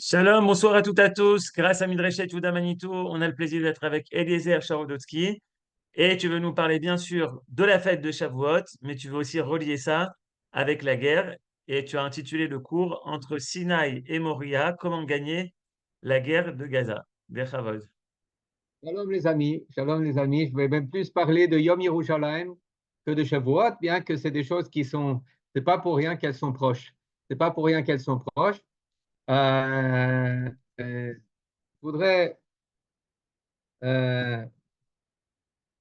Shalom, bonsoir à toutes et à tous. Grâce à Midreshet Yehuda Manitou, on a le plaisir d'être avec Eliezer Charodotsky. Et tu veux nous parler bien sûr de la fête de Shavuot, mais tu veux aussi relier ça avec la guerre. Et tu as intitulé le cours Entre Sinaï et Moria, comment gagner la guerre de Gaza. Bechavod. Shalom les amis, je vais même plus parler de Yom Yerushalayim que de Shavuot, bien que c'est des choses qui sont, c'est pas pour rien qu'elles sont proches. C'est pas pour rien qu'elles sont proches. Euh, je voudrais, euh,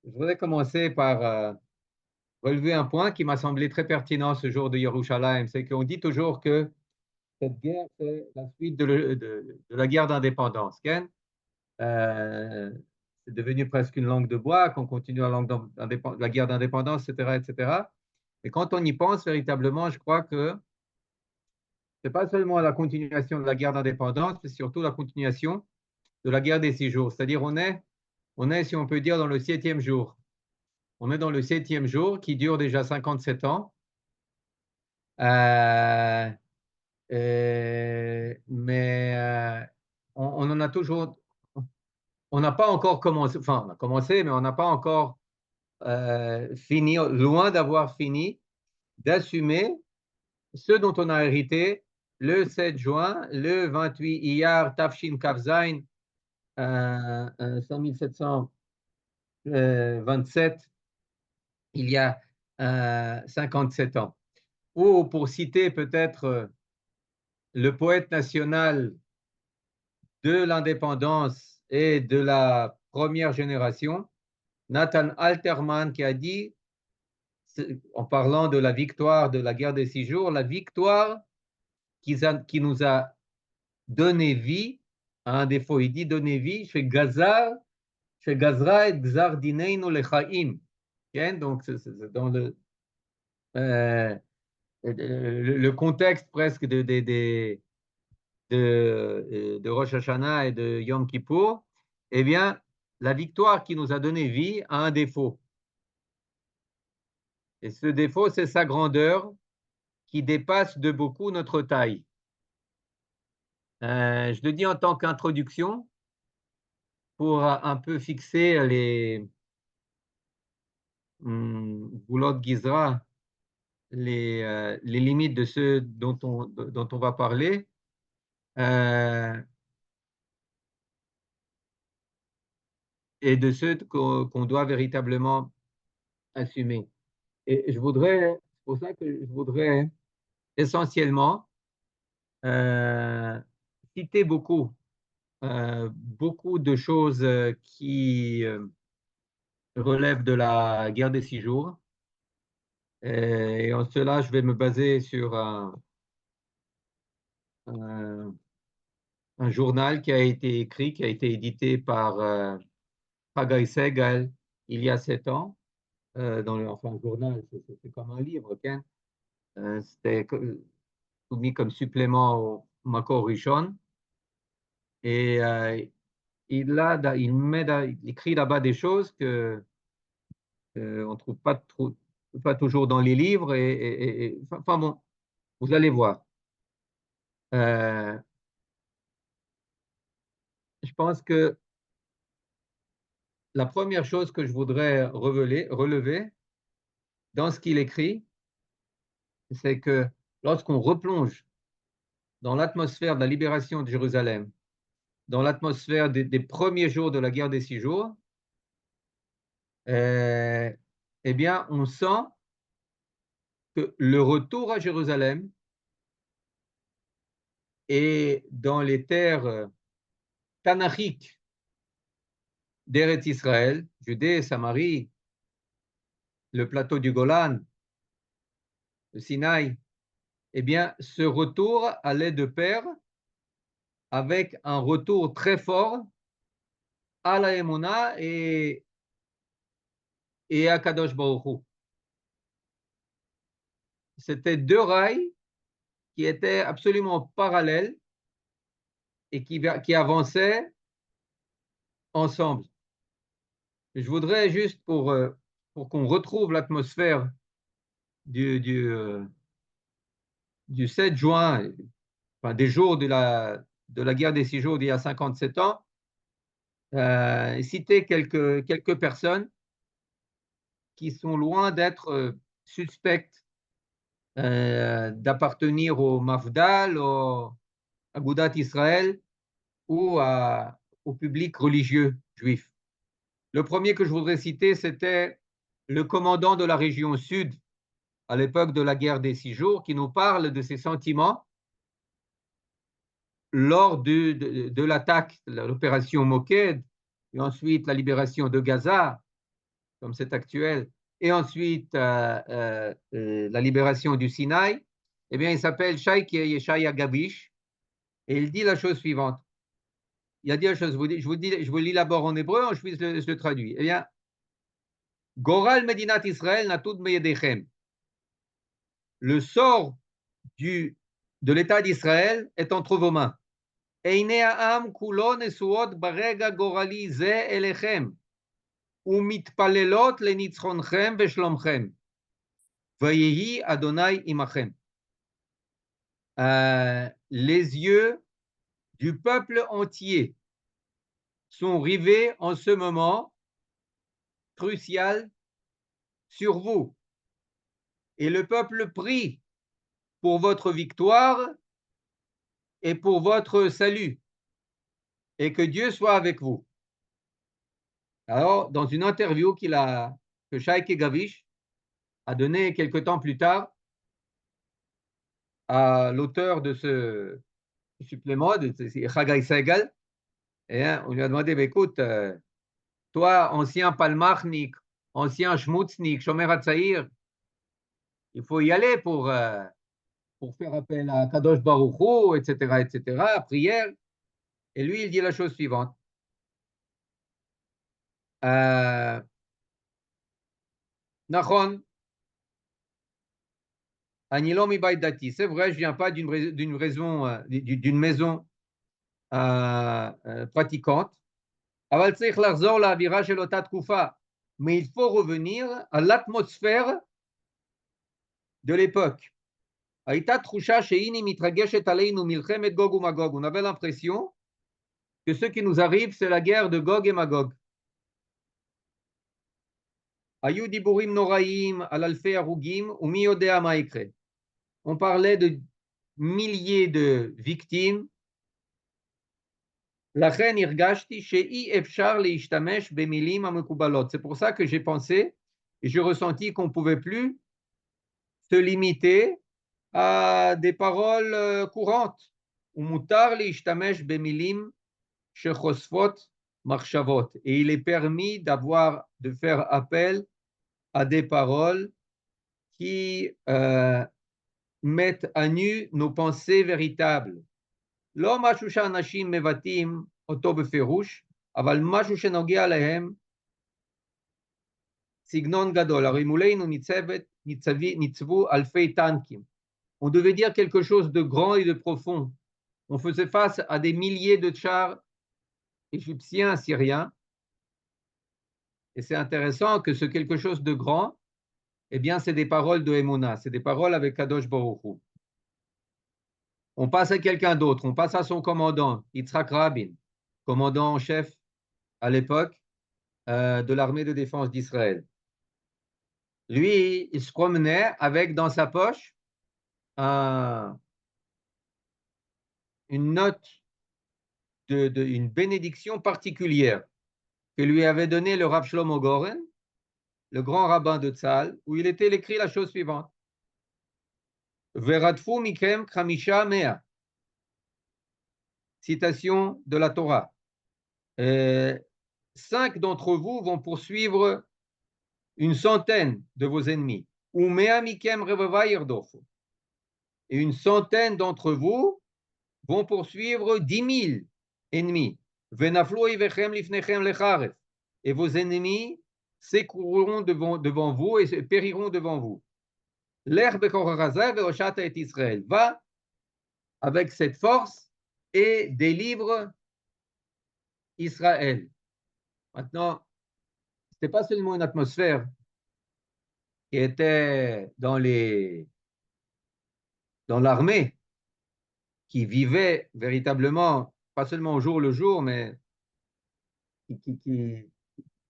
je voudrais commencer par relever un point qui m'a semblé très pertinent ce jour de Yerushalayim, c'est qu'on dit toujours que cette guerre, c'est la suite de la guerre d'indépendance. Ken? Euh, c'est devenu presque une langue de bois, qu'on continue la guerre d'indépendance, etc., etc. Et quand on y pense véritablement, je crois que c'est pas seulement la continuation de la guerre d'indépendance, mais surtout la continuation de la guerre des 6 jours. C'est-à-dire, on est, si on peut dire, dans le 7e jour. On est dans le 7e jour qui dure déjà 57 ans. Euh, mais on en a toujours, on n'a pas encore commencé, enfin, on a commencé, mais on n'a pas encore fini, loin d'avoir fini, d'assumer ce dont on a hérité le 7 juin, le 28 Iyar, Tafshin Kafzain, 5727, il y a 57 ans. Ou pour citer peut-être le poète national de l'indépendance et de la première génération, Nathan Alterman, qui a dit, en parlant de la victoire de la guerre des 6 jours, la victoire qui nous a donné vie, à un défaut, il dit donner vie, chez Gazra et Gzar Dineinu Lechaim. Donc, c'est dans euh, le contexte presque de Rosh Hashanah et de Yom Kippour, eh bien, la victoire qui nous a donné vie a un défaut. Et ce défaut, c'est sa grandeur qui dépasse de beaucoup notre taille. Je le dis en tant qu'introduction pour un peu fixer les Goulot Gizra, les limites de ce dont on va parler. Et de ceux qu'on doit véritablement assumer. Et c'est pour ça que je voudrais essentiellement citer beaucoup de choses qui relèvent de la guerre des 6 jours. Et en cela, je vais me baser sur un, un journal qui a été écrit, qui a été édité par Haggai Segal il y a 7 ans. Enfin, un journal, c'est comme un livre. C'était soumis comme supplément au Makor Rishon. Et il écrit là-bas des choses que on ne trouve pas toujours dans les livres. Enfin bon, vous allez voir. Euh, je pense que la première chose que je voudrais relever dans ce qu'il écrit, c'est que lorsqu'on replonge dans l'atmosphère de la libération de Jérusalem, dans l'atmosphère des premiers jours de la guerre des 6 jours, eh bien, on sent que le retour à Jérusalem et dans les terres tanachiques d'Eretz Israël, Judée, Samarie, le plateau du Golan, le Sinaï, eh bien, ce retour allait de pair avec un retour très fort à la Emouna et à Kadosh Baruch Hu. C'était deux rails qui étaient absolument parallèles et qui avançaient ensemble. Je voudrais juste pour qu'on retrouve l'atmosphère du 7 juin, enfin des jours de la guerre des 6 jours d'il y a 57 ans, citer quelques personnes qui sont loin d'être suspectes d'appartenir au Mafdal, au Agudat Israël ou au public religieux juif. Le premier que je voudrais citer, c'était le commandant de la région sud à l'époque de la guerre des 6 jours, qui nous parle de ses sentiments lors de l'attaque, l'opération Moked, et ensuite la libération de Gaza, comme c'est actuel, et ensuite la libération du Sinaï. Eh bien, il s'appelle Shaikh Yeshaya Gabish, et il dit la chose suivante. Il a dit la chose, je vous lis d'abord en hébreu, ensuite je le traduis. Eh bien, Goral Medinat Israël Natud Meyedechem. Le sort de l'État d'Israël est entre vos mains. עיני העם כולו נשואות ברגע גורלי זה אליכם, ומתפללות לניצחונכם ושלומכם. ויהי אדוני עמכם. Les yeux du peuple entier sont rivés en ce moment crucial sur vous. Et le peuple prie pour votre victoire et pour votre salut. Et que Dieu soit avec vous. Alors, dans une interview que Shaikh Gavish a donnée quelque temps plus tard à l'auteur de ce supplément, de Chagai Segal, on lui a demandé, écoute, toi, ancien palmachnik, ancien schmutznik, shomer hatzaïr, il faut y aller pour faire appel à Kadosh Baruch Hu, etc., prière. Et lui, il dit la chose suivante. Nachon, Anilomi Baïdati, c'est vrai, je ne viens pas d'une maison pratiquante. Aval tzrich larzor la'avira shel ota tkufa. Mais il faut revenir à l'atmosphère de l'époque. Haïta trusha she'ini mitrageshet aleinu milchemet Gog uMagog. On avait l'impression que ce qui nous arrive, c'est la guerre de Gog et Magog. Hayu diburim noraim al alfei harugim u'mi yodea ma yikre. On parlait de milliers de victimes. לכן הרגשתי שאי אפשר להשתמש במילים המקובלות. C'est pour ça que j'ai pensé et j'ai ressenti qu'on ne pouvait plus se limiter à des paroles courantes. ומותר להשתמש במילים שחושפות מחשבות. Et il est permis de faire appel à des paroles qui mettent à nu nos pensées véritables. לא משהו שאנשים מבטאים אותו בפירוש, אבל משהו שנוגע להם סגנון גדול. הרי מולנו ניצבו אלפי טנקים. On devait dire quelque chose de grand et de profond. On faisait face à des milliers de chars égyptiens, syriens. Et c'est intéressant que ce quelque chose de grand, eh bien, c'est des paroles de Emouna, c'est des paroles avec Kadosh Baruch Hu. On passe à quelqu'un d'autre, on passe à son commandant, Yitzhak Rabin, commandant en chef à l'époque de l'armée de défense d'Israël. Lui, il se promenait avec dans sa poche une note une bénédiction particulière que lui avait donnée le Rav Shlomo Goren, le grand rabbin de Tzahal, où il était écrit la chose suivante. Veratfu mikem chamisha mea. Citation de la Torah. 5 d'entre vous vont poursuivre une centaine de vos ennemis. Ou mea mikem revava yirdofu. Et une centaine d'entre vous vont poursuivre 10 000 ennemis. Venaflu ivechem lifnechem lecharef. Et vos ennemis s'écrouleront devant vous et périront devant vous. L'herbe et Israël va avec cette force et délivre Israël. Maintenant, ce n'était pas seulement une atmosphère qui était dans l'armée, qui vivaient véritablement, pas seulement au jour le jour, mais qui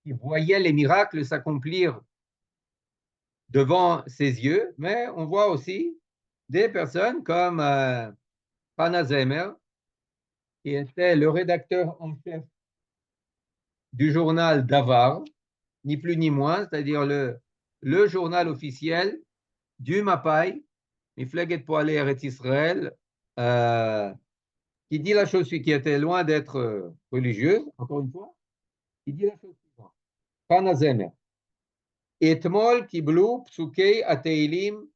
voyaient les miracles s'accomplir devant ses yeux. Mais on voit aussi des personnes comme Hannah Zemer, qui était le rédacteur en chef du journal Davar, ni plus ni moins, c'est-à-dire le journal officiel du Mapai, Mifleget Poalei Eretz Israël, qui dit la chose qui était loin d'être religieuse, encore une fois, qui dit la chose suivante. Hannah Zemer. אתמול קיבלו פסוקי התהילים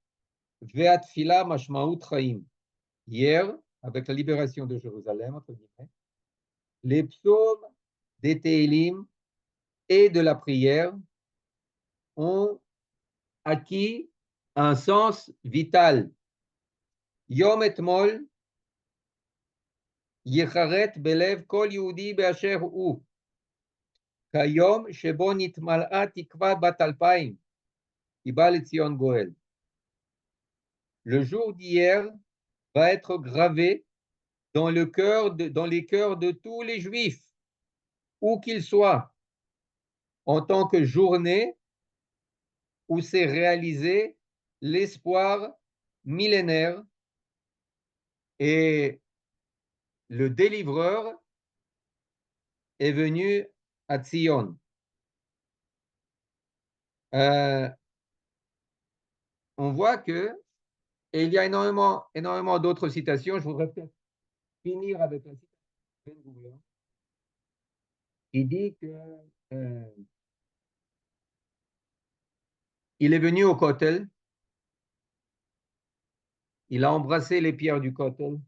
והתפילה משמעות חיים. Hier, avec la libération de Jérusalem, entre guillemets, les psaumes des Tehillim et de la prière ont acquis un sens vital. Yom etmol yicharet belev kol yehudi be'asher hu. Kayom shebo nitmal'a tikva bat alpaim. Iba letzion goel. Le jour d'hier va être gravé dans les cœurs de tous les Juifs, où qu'ils soient, en tant que journée où s'est réalisé l'espoir millénaire et le délivreur est venu à Tzion. On voit que, et il y a énormément d'autres citations, je voudrais peut-être finir avec la citation de Ben-Gurion. Il dit que il est venu au Kotel, il a embrassé les pierres du Kotel,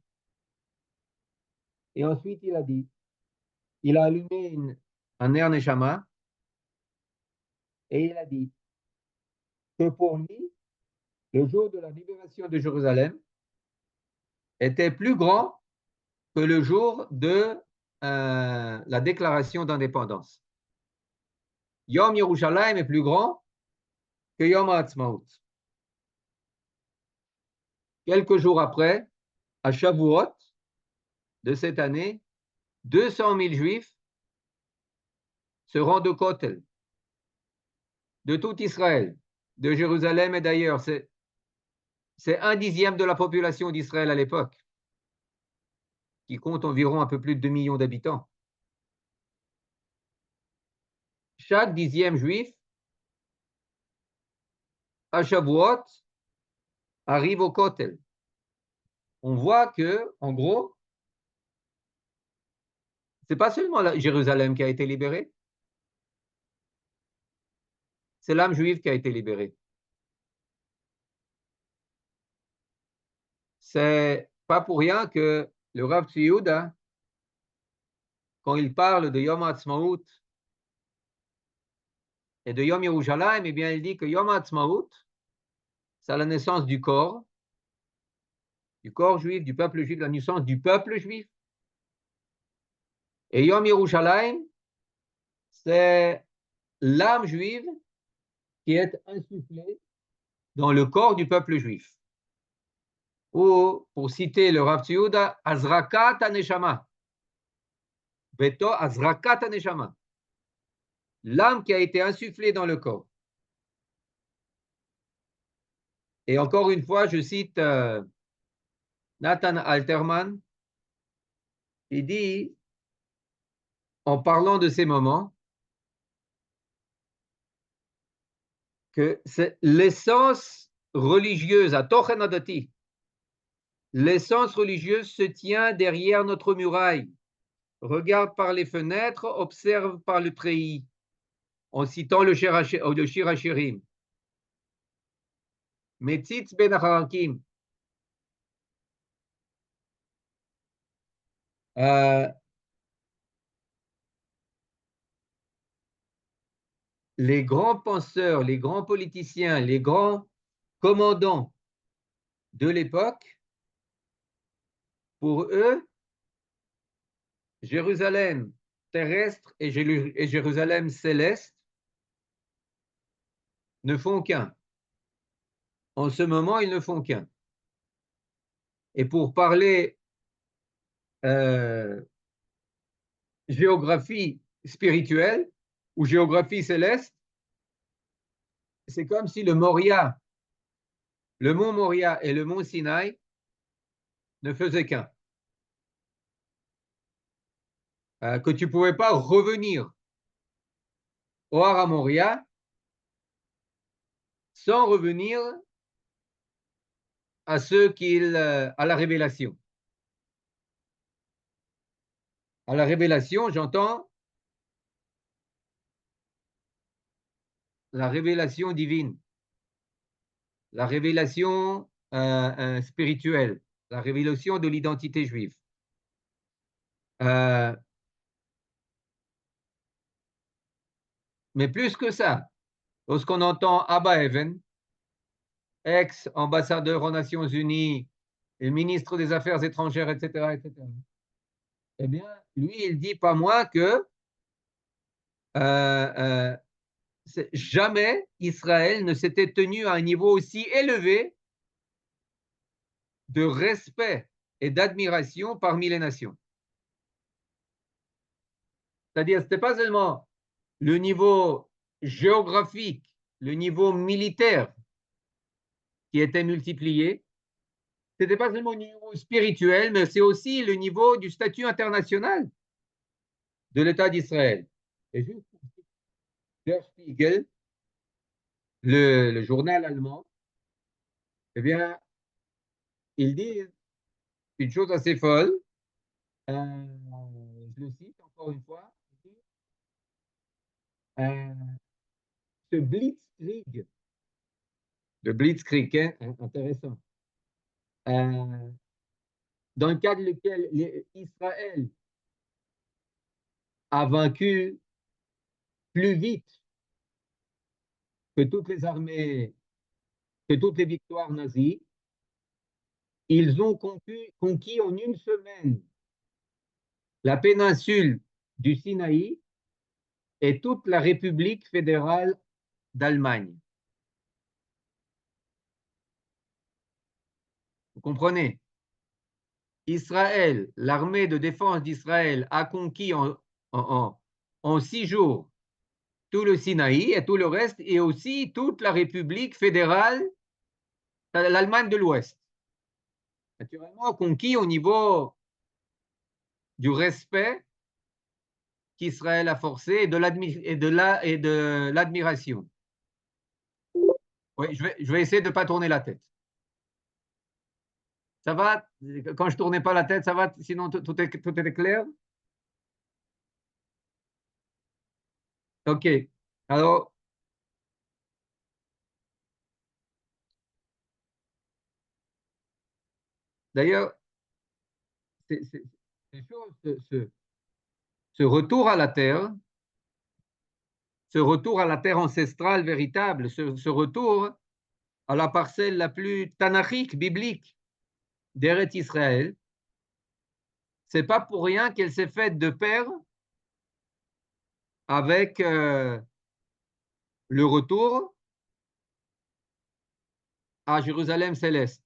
et ensuite il a dit, il a allumé un Ner Neshama, et il a dit que pour lui, le jour de la libération de Jérusalem était plus grand que le jour de la déclaration d'indépendance. Yom Yerushalayim est plus grand que Yom HaAtzmaut. Quelques jours après, à Shavuot de cette année, 200 000 Juifs se rendent au Kotel, de tout Israël, de Jérusalem et d'ailleurs. C'est 1/10 de la population d'Israël à l'époque, qui compte environ un peu plus de 2 millions d'habitants. Chaque 10e Juif, à Shavuot, arrive au Kotel. On voit que, en gros, c'est pas seulement Jérusalem qui a été libérée, c'est l'âme juive qui a été libérée. C'est pas pour rien que le Rav Tzvi Yehuda, quand il parle de Yom HaAtzmaut et de Yom Yerushalayim, eh bien, il dit que Yom HaAtzmaut, c'est la naissance du corps juif, du peuple juif, la naissance du peuple juif. Et Yom Yerushalayim, c'est l'âme juive qui est insufflée dans le corps du peuple juif. Ou, pour citer le Rav Tzvi Yehuda, Azrakat HaNeshama. Beto Azrakat HaNeshama. L'âme qui a été insufflée dans le corps. Et encore une fois, je cite Nathan Alterman, il dit, en parlant de ces moments, que c'est l'essence religieuse, à Tochen Adati, l'essence religieuse se tient derrière notre muraille, regarde par les fenêtres, observe par le treillis, en citant le Shir HaShirim. Metzitz ben Harakim. Les grands penseurs, les grands politiciens, les grands commandants de l'époque, pour eux, Jérusalem terrestre et Jérusalem céleste ne font qu'un. En ce moment, ils ne font qu'un. Et pour parler géographie spirituelle ou géographie céleste, c'est comme si le Moria, le mont Moria et le mont Sinaï ne faisaient qu'un. Que tu ne pouvais pas revenir au Hara Moria sans revenir à à la révélation. À la révélation, j'entends la révélation divine, la révélation spirituelle, la révélation de l'identité juive. Mais plus que ça, lorsqu'on entend Abba Even, ex-ambassadeur aux Nations Unies et ministre des Affaires étrangères, etc., eh bien, lui, il dit pas moins que jamais Israël ne s'était tenu à un niveau aussi élevé de respect et d'admiration parmi les nations. C'est-à-dire, ce n'était pas seulement le niveau géographique, le niveau militaire qui était multiplié, ce n'était pas seulement le niveau spirituel, mais c'est aussi le niveau du statut international de l'État d'Israël. Et juste Der Spiegel, le journal allemand, eh bien, il dit une chose assez folle. Je le cite encore une fois. Ce blitzkrieg, le blitzkrieg, hein, intéressant, dans le cadre duquel Israël a vaincu plus vite que toutes les armées, que toutes les victoires nazies, ils ont conquis en une semaine la péninsule du Sinaï et toute la République fédérale d'Allemagne. Vous comprenez? Israël, l'armée de défense d'Israël a conquis en 6 jours tout le Sinaï et tout le reste, et aussi toute la République fédérale, l'Allemagne de l'Ouest. Naturellement, conquis au niveau du respect qu'Israël a forcé et de l'admiration. Oui, je vais essayer de ne pas tourner la tête. Ça va? Quand je ne tournais pas la tête, ça va? Sinon, tout est clair? OK. Alors, d'ailleurs, ce retour à la terre, ce retour à la terre ancestrale véritable, ce retour à la parcelle la plus tanachique, biblique d'Eret Israël, c'est pas pour rien qu'elle s'est faite de pair avec le retour à Jérusalem céleste.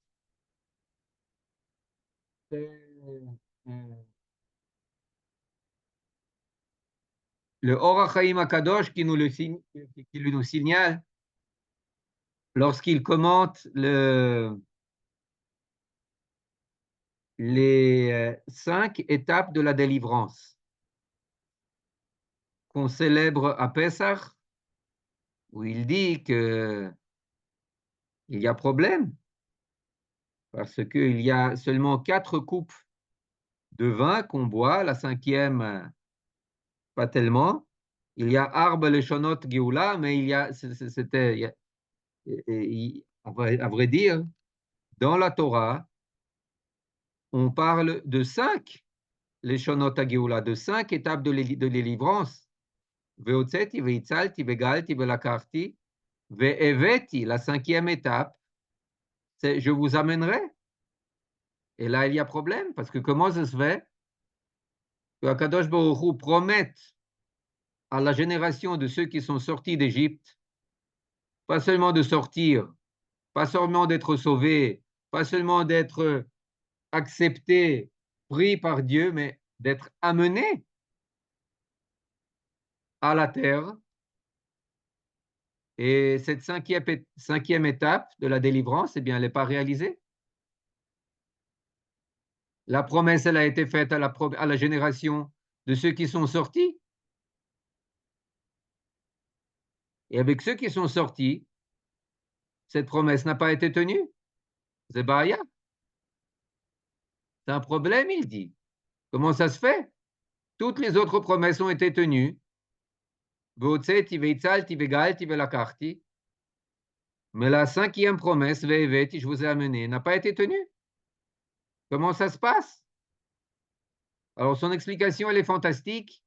Le Or HaChaim HaKadosh qui nous signale lorsqu'il commente les 5 étapes de la délivrance qu'on célèbre à Pessah, où il dit que il y a problème parce qu'il y a seulement 4 coupes de vin qu'on boit, la 5e pas tellement. Il y a Arba Leshonot Geoula, mais c'était, à vrai dire, dans la Torah, on parle de 5 Leshonot Geoula, de 5 étapes de délivrance. Veotzeti, veitzalti, vegalti, velakarti, ve'eveti, la 5e étape, c'est je vous amènerai. Et là, il y a problème, parce que comment ça se fait que Akadosh Baruch Hu promette à la génération de ceux qui sont sortis d'Égypte, pas seulement de sortir, pas seulement d'être sauvés, pas seulement d'être acceptés pris par Dieu, mais d'être amené à la terre. Et cette cinquième étape de la délivrance, eh bien, elle n'est pas réalisée. La promesse, elle a été faite à la génération de ceux qui sont sortis. Et avec ceux qui sont sortis, cette promesse n'a pas été tenue. C'est Bahia. C'est un problème, il dit. Comment ça se fait? Toutes les autres promesses ont été tenues. Mais la cinquième promesse, je vous ai amené, n'a pas été tenue. Comment ça se passe? Alors, son explication, elle est fantastique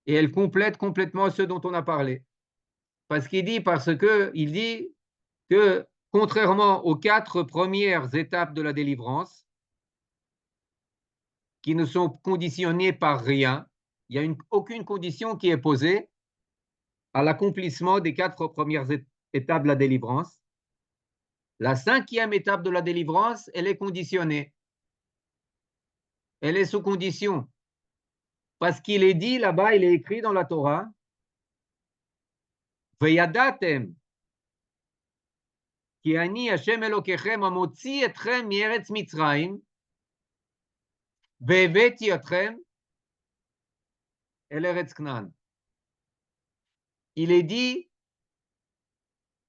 et elle complète complètement ce dont on a parlé. Il dit que, contrairement aux 4 premières étapes de la délivrance, qui ne sont conditionnées par rien, il n'y a aucune condition qui est posée à l'accomplissement des 4 premières étapes de la délivrance. La cinquième étape de la délivrance, elle est conditionnée. Elle est sous condition. Parce qu'il est dit là-bas, il est écrit dans la Torah, Veyadatem, ki ani Hashem Elokechem amotzi etchem mieretz Mitzrayim, ve'eveti etchem el Eretz Knan. Il est dit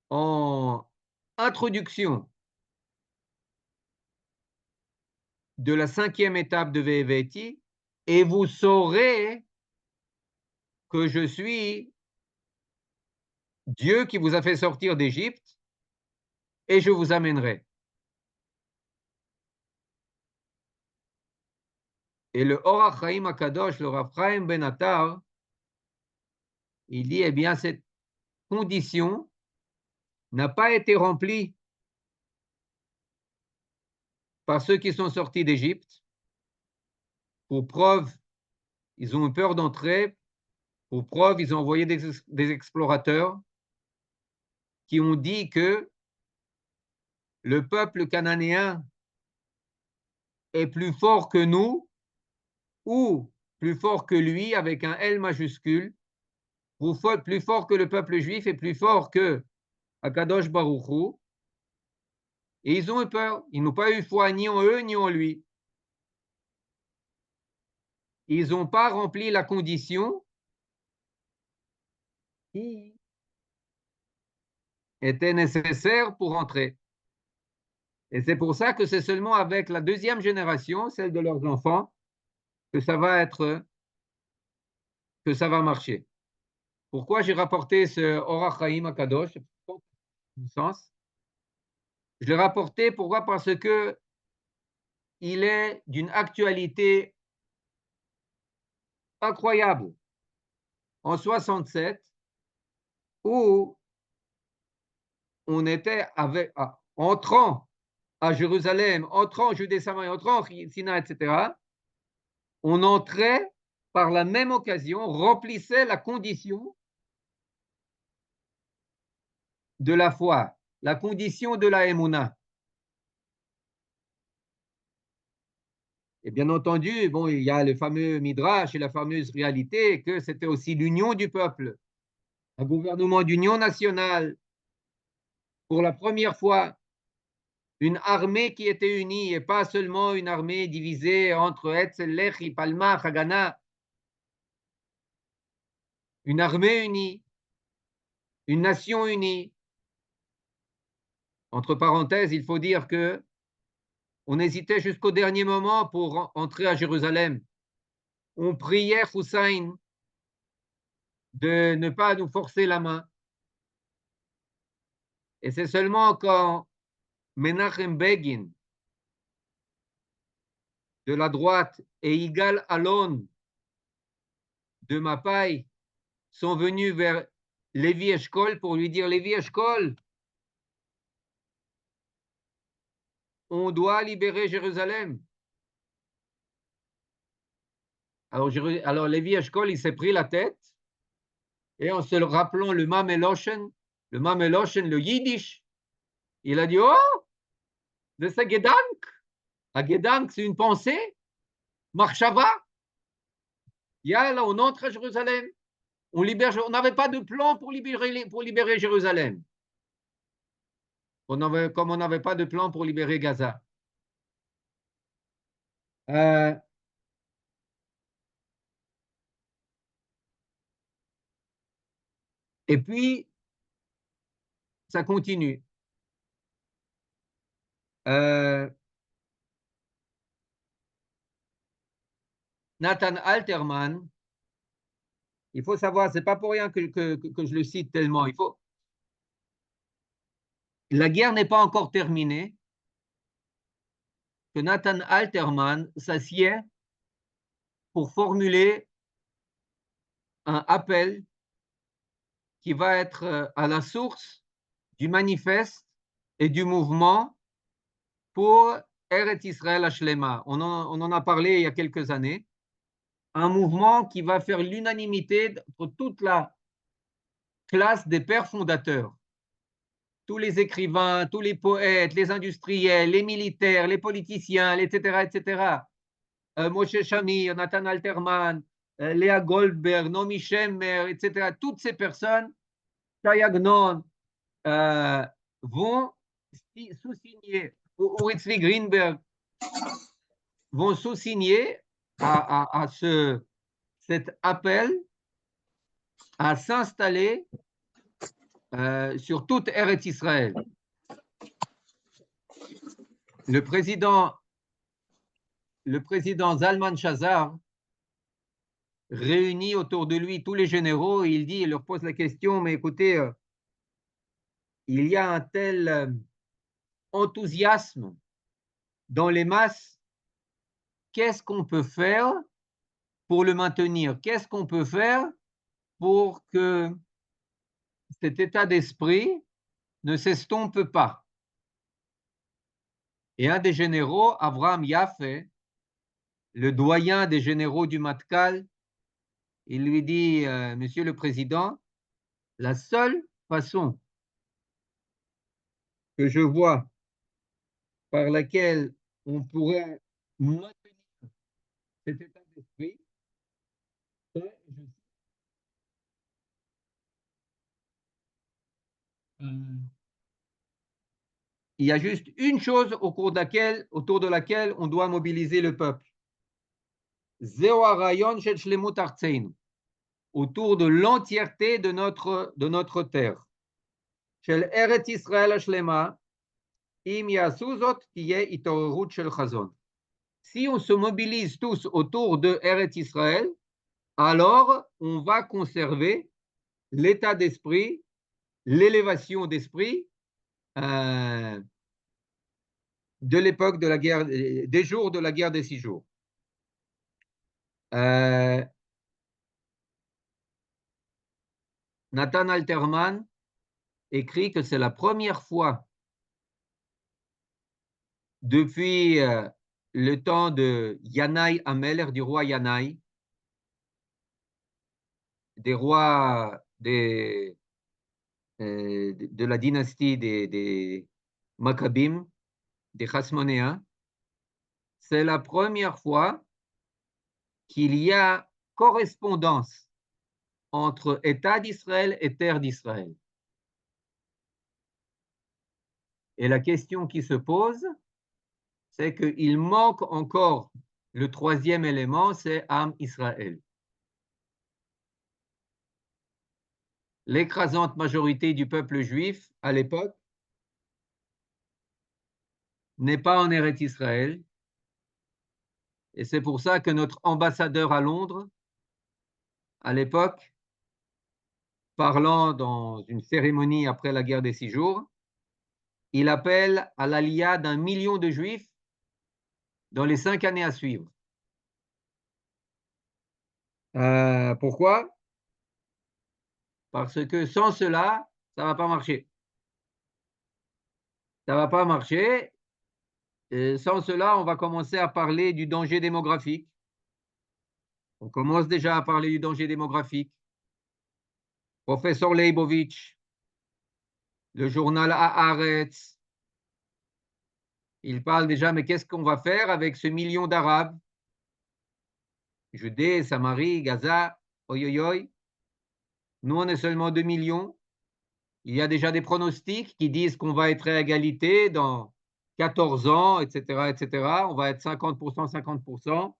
en introduction de la cinquième étape de Ve'eveti, et vous saurez que je suis Dieu qui vous a fait sortir d'Égypte, et je vous amènerai. Et le Or HaChaim HaKadosh, le Rav Chaim Ben Attar, il dit, eh bien, cette condition n'a pas été remplie par ceux qui sont sortis d'Égypte. Pour preuve, ils ont eu peur d'entrer. Pour preuve, ils ont envoyé des explorateurs qui ont dit que le peuple cananéen est plus fort que nous ou plus fort que lui avec un L majuscule, plus fort que le peuple juif et plus fort que Akadosh Baruch Hu. Et ils ont eu peur. Ils n'ont pas eu foi ni en eux ni en lui. Ils n'ont pas rempli la condition qui était nécessaire pour entrer. Et c'est pour ça que c'est seulement avec la deuxième génération, celle de leurs enfants, que ça va marcher. Pourquoi j'ai rapporté ce Or HaChaim HaKadosh? Je l'ai rapporté, pourquoi? Parce que il est d'une actualité incroyable. En 67, où on était entrant à Jérusalem, entrant en Judée-Samarie, entrant en Sinaï, etc., on entrait par la même occasion, remplissait la condition de la foi, la condition de la Emouna. Et bien entendu, bon, il y a le fameux Midrash et la fameuse réalité que c'était aussi l'union du peuple, un gouvernement d'union nationale. Pour la première fois, une armée qui était unie et pas seulement une armée divisée entre Etzel, Lechi, Palma, Hagana. Une armée unie, une nation unie. Entre parenthèses, il faut dire que on hésitait jusqu'au dernier moment pour entrer à Jérusalem. On priait Hussein de ne pas nous forcer la main. Et c'est seulement quand Menachem Begin de la droite et Yigal Allon de Mapai sont venus vers Lévi Eshkol pour lui dire: Lévi Eshkol, on doit libérer Jérusalem. Alors Lévi Eshkol, il s'est pris la tête, et en se rappelant le Mameloshen, le Yiddish, il a dit: oh, c'est un Gedank. Un Gedank, c'est une pensée. Marshava, là, on entre à Jérusalem. On n'avait pas de plan pour libérer Jérusalem. Comme on n'avait pas de plan pour libérer Gaza. Et puis, ça continue. Nathan Alterman, il faut savoir, c'est pas pour rien que je le cite tellement. La guerre n'est pas encore terminée. Que Nathan Alterman s'assied pour formuler un appel qui va être à la source du manifeste et du mouvement pour Eretz Israël Hashlema. On en a parlé il y a quelques années. Un mouvement qui va faire l'unanimité pour toute la classe des pères fondateurs. Tous les écrivains, tous les poètes, les industriels, les militaires, les politiciens, etc., etc. Moshe Shamir, Nathan Alterman, Léa Goldberg, Naomi Shemer, etc. Toutes ces personnes, Shai Agnon, vont sous-signer, Uritzvi Greenberg, vont sous-signer à cet appel à s'installer sur toute Eretz Israël. Le président Zalman Shazar réunit autour de lui tous les généraux et il leur pose la question, mais écoutez, il y a un tel enthousiasme dans les masses, qu'est-ce qu'on peut faire pour le maintenir? Qu'est-ce qu'on peut faire pour que cet état d'esprit ne s'estompe pas? Et un des généraux, Avraham Yaffe, le doyen des généraux du Matkal, il lui dit, Monsieur le Président, la seule façon que je vois par laquelle on pourrait maintenir cet état d'esprit, c'est, il y a juste une chose autour de laquelle on doit mobiliser le peuple. Autour de l'entièreté de notre terre. Shel Eretz Israël Hashlema, im yasu zot tiyeh itorerut shel chazon. Si on se mobilise tous autour de Eretz Israël, alors on va conserver l'état d'esprit, l'élévation d'esprit de l'époque de la guerre, des jours de la guerre des 6 jours. Nathan Alterman écrit que c'est la première fois depuis le temps de Yanaï Ameler, du roi Yanaï, des rois de la dynastie des Maccabim, des Chasmonéens, c'est la première fois qu'il y a correspondance entre État d'Israël et terre d'Israël. Et la question qui se pose, c'est qu'il manque encore le troisième élément, c'est Am Israël. L'écrasante majorité du peuple juif à l'époque n'est pas en Eretz Israël. Et c'est pour ça que notre ambassadeur à Londres, à l'époque, parlant dans une cérémonie après la guerre des 6 jours, il appelle à l'aliyah d'1 million de juifs dans les 5 années à suivre. Pourquoi? Parce que sans cela, ça ne va pas marcher. Ça ne va pas marcher. Et sans cela, on va commencer à parler du danger démographique. On commence déjà à parler du danger démographique. Professeur Leibovitch, le journal Haaretz, il parle déjà, mais qu'est-ce qu'on va faire avec ce million d'Arabes Judée, Samarie, Gaza, oi, oi, oi. Nous, on est seulement 2 millions. Il y a déjà des pronostics qui disent qu'on va être à égalité dans 14 ans, etc., etc. On va être 50%, 50%.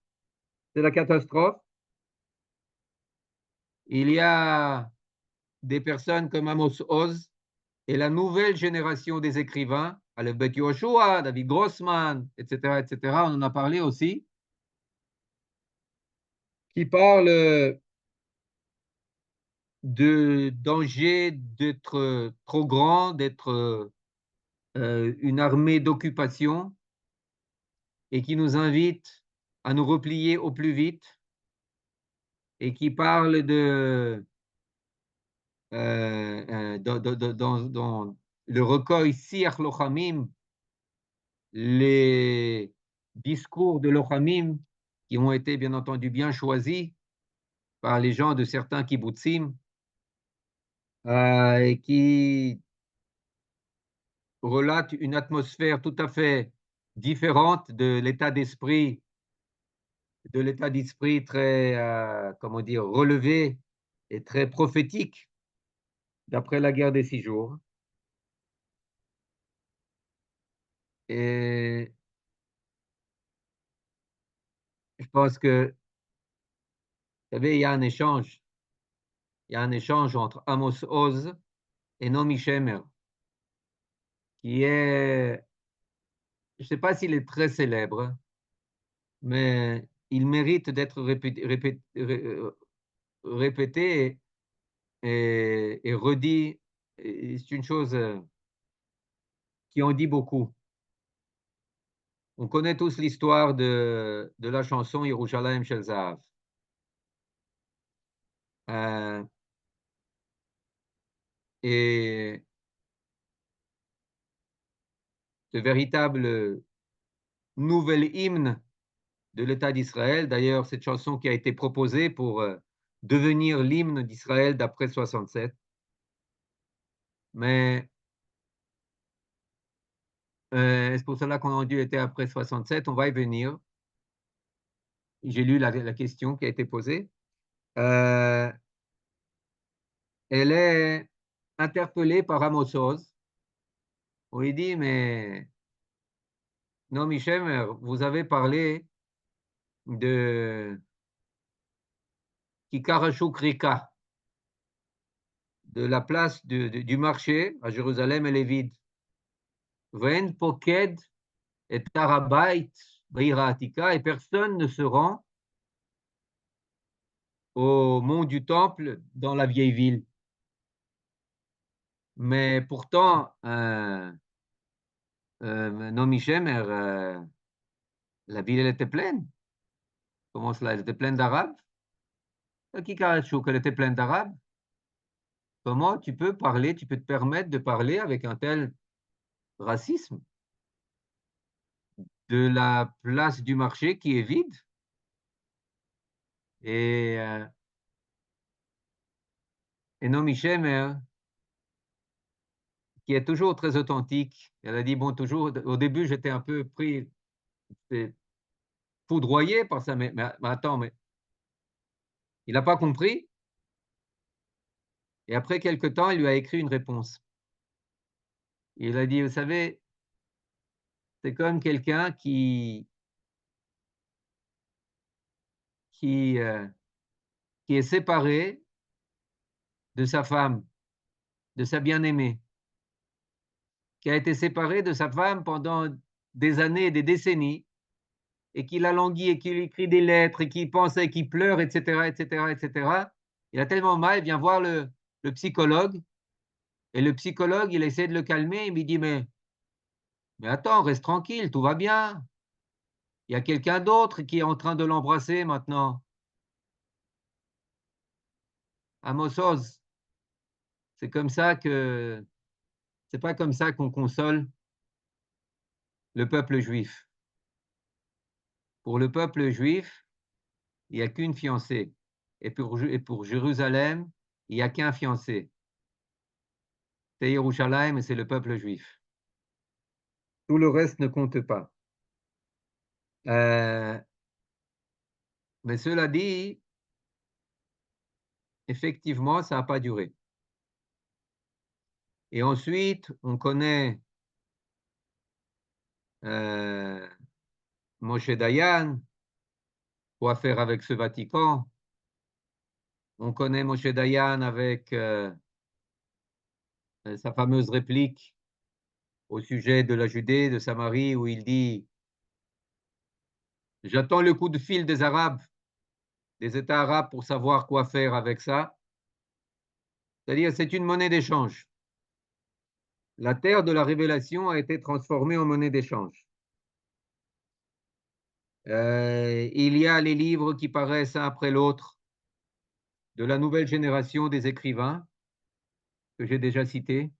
C'est la catastrophe. Il y a des personnes comme Amos Oz et la nouvelle génération des écrivains, Aleph Yoshua, David Grossman, etc., etc., on en a parlé aussi, qui parlent de danger d'être trop grand, d'être une armée d'occupation et qui nous invitent à nous replier au plus vite et qui parlent dans le recueil Siach Lochamim, les discours de Lochamim qui ont été bien entendu bien choisis par les gens de certains kibbutzim et qui relatent une atmosphère tout à fait différente de l'état d'esprit très, comment dire, relevé et très prophétique d'après la guerre des 6 jours. Et je pense que, vous savez, il y a un échange entre Amos Oz et Naomi Shemer, qui est, je ne sais pas s'il est très célèbre, mais il mérite d'être répété et redit. Et c'est une chose qui en dit beaucoup. On connaît tous l'histoire de la chanson Yerushalayim Shel Zahav. Et ce véritable nouvel hymne de l'État d'Israël, d'ailleurs cette chanson qui a été proposée pour devenir l'hymne d'Israël d'après 67. Mais c'est pour cela qu'on a dû être après 67, on va y venir. J'ai lu la question qui a été posée. Elle est interpellée par Amos Oz, où il dit, mais Naomi Shemer, vous avez parlé de Kikar Rika, de la place du marché à Jérusalem, elle est vide. Ve'en poked et Tarabait, Beira Atika, et personne ne se rend au mont du Temple dans la vieille ville. Mais pourtant, Naomi Shemer, la ville, elle était pleine. Comment cela? Elle était pleine d'Arabes? Elle était pleine d'Arabes. Comment tu peux parler, tu peux te permettre de parler avec un tel racisme de la place du marché qui est vide? Et, Naomi Shemer, qui est toujours très authentique, elle a dit, bon, toujours, au début, j'étais un peu pris, foudroyé par ça, mais attends, mais il n'a pas compris. Et après quelque temps, il lui a écrit une réponse. Il a dit, vous savez, c'est comme quelqu'un qui, qui est séparé de sa femme, de sa bien-aimée, qui a été séparé de sa femme pendant des années et des décennies, et qui la languit et qui lui écrit des lettres et qui pensait, qui pleure, etc., etc., etc. Il a tellement mal, il vient voir le psychologue, et le psychologue, il essaie de le calmer, il lui dit, mais attends, reste tranquille, tout va bien. Il y a quelqu'un d'autre qui est en train de l'embrasser maintenant. Amos Oz, c'est comme ça que, c'est pas comme ça qu'on console le peuple juif. Pour le peuple juif, il n'y a qu'une fiancée. Et pour Jérusalem, il n'y a qu'un fiancé. C'est Yerushalayim et c'est le peuple juif. Tout le reste ne compte pas. Mais cela dit, effectivement, ça n'a pas duré. Et ensuite, on connaît Moshe Dayan, quoi faire avec ce Vatican. On connaît Moshe Dayan avec sa fameuse réplique au sujet de la Judée, de Samarie, où il dit « J'attends le coup de fil des Arabes, des États arabes pour savoir quoi faire avec ça. » C'est-à-dire, c'est une monnaie d'échange. La terre de la révélation a été transformée en monnaie d'échange. Il y a les livres qui paraissent un après l'autre de la nouvelle génération des écrivains que j'ai déjà cités.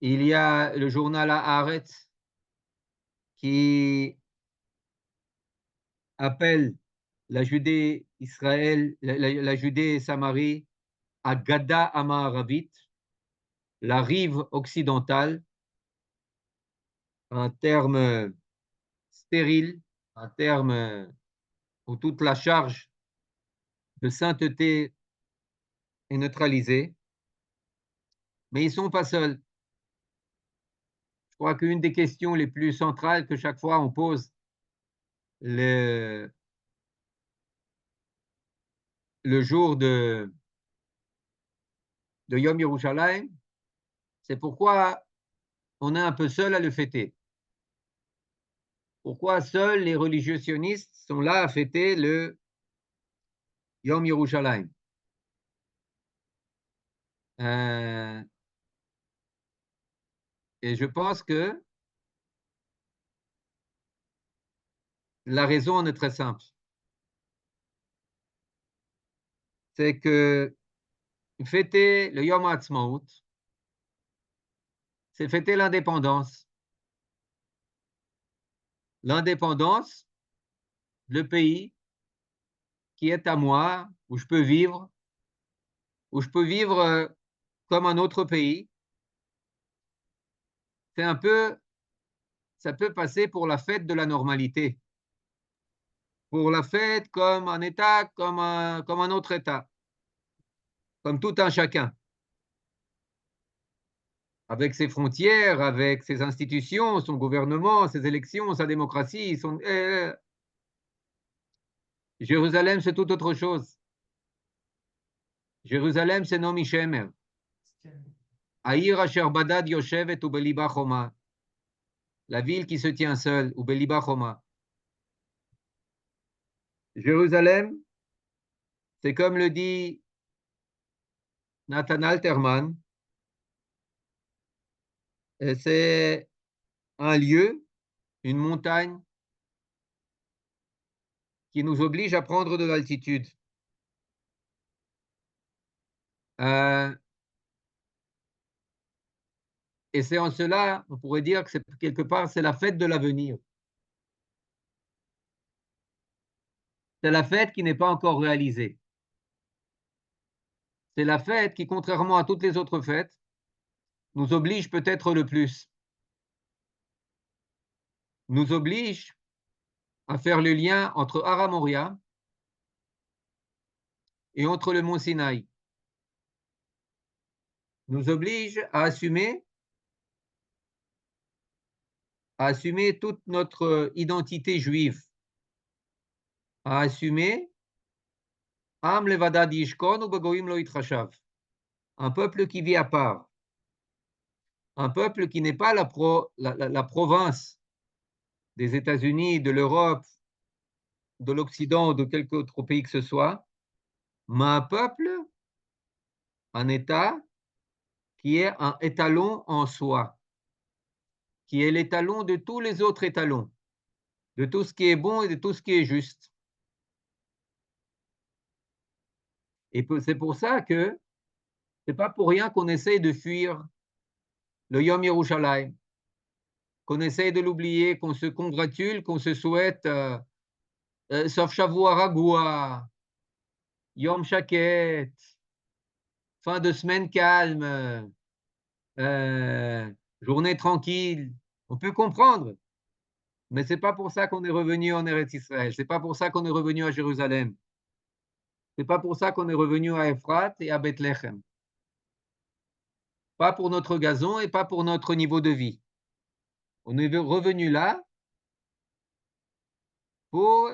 Il y a le journal Haaretz qui appelle la Judée Israël, la Judée et Samarie à Gada Amaravit, la rive occidentale, un terme stérile, un terme où toute la charge de sainteté est neutralisée. Mais ils ne sont pas seuls. Je crois qu'une des questions les plus centrales que chaque fois on pose le jour de Yom Yerushalayim, c'est pourquoi on est un peu seul à le fêter. Pourquoi seuls les religieux sionistes sont là à fêter le Yom Yerushalayim. Et je pense que la raison en est très simple. C'est que fêter le Yom HaAtzmaut, c'est fêter l'indépendance. L'indépendance, le pays qui est à moi, où je peux vivre comme un autre pays. C'est un peu, ça peut passer pour la fête de la normalité, pour la fête comme un État, comme un autre État, comme tout un chacun, avec ses frontières, avec ses institutions, son gouvernement, ses élections, sa démocratie. Jérusalem, c'est tout autre chose. Jérusalem, c'est Nomi Shemer. Aïr Asher Badad Yoshevet Ubeliba Choma. La ville qui se tient seule, Ubeliba Choma. Jérusalem, c'est comme le dit Nathan Alterman, c'est un lieu, une montagne qui nous oblige à prendre de l'altitude. Et c'est en cela, on pourrait dire que c'est quelque part, c'est la fête de l'avenir. C'est la fête qui n'est pas encore réalisée. C'est la fête qui, contrairement à toutes les autres fêtes, nous oblige peut-être le plus. Nous oblige à faire le lien entre Har Moria et entre le mont Sinaï. Nous oblige à assumer toute notre identité juive, à assumer Am levadad yishkon ubegoim lo yitrashav, un peuple qui vit à part, un peuple qui n'est pas la province des États-Unis, de l'Europe, de l'Occident ou de quelque autre pays que ce soit, mais un peuple, un État qui est un étalon en soi, qui est l'étalon de tous les autres étalons, de tout ce qui est bon et de tout ce qui est juste. Et c'est pour ça que c'est pas pour rien qu'on essaye de fuir le Yom Yerushalayim, qu'on essaye de l'oublier, qu'on se congratule, qu'on se souhaite Sof Shavua Ragoua, Yom Shaket, fin de semaine calme, journée tranquille. On peut comprendre Mais ce n'est pas pour ça qu'on est revenu en Eretz Israël. Ce n'est pas pour ça qu'on est revenu à Jérusalem. Ce n'est pas pour ça qu'on est revenu à Ephrat et à Bethléem. Pas pour notre gazon et pas pour notre niveau de vie. On est revenu là pour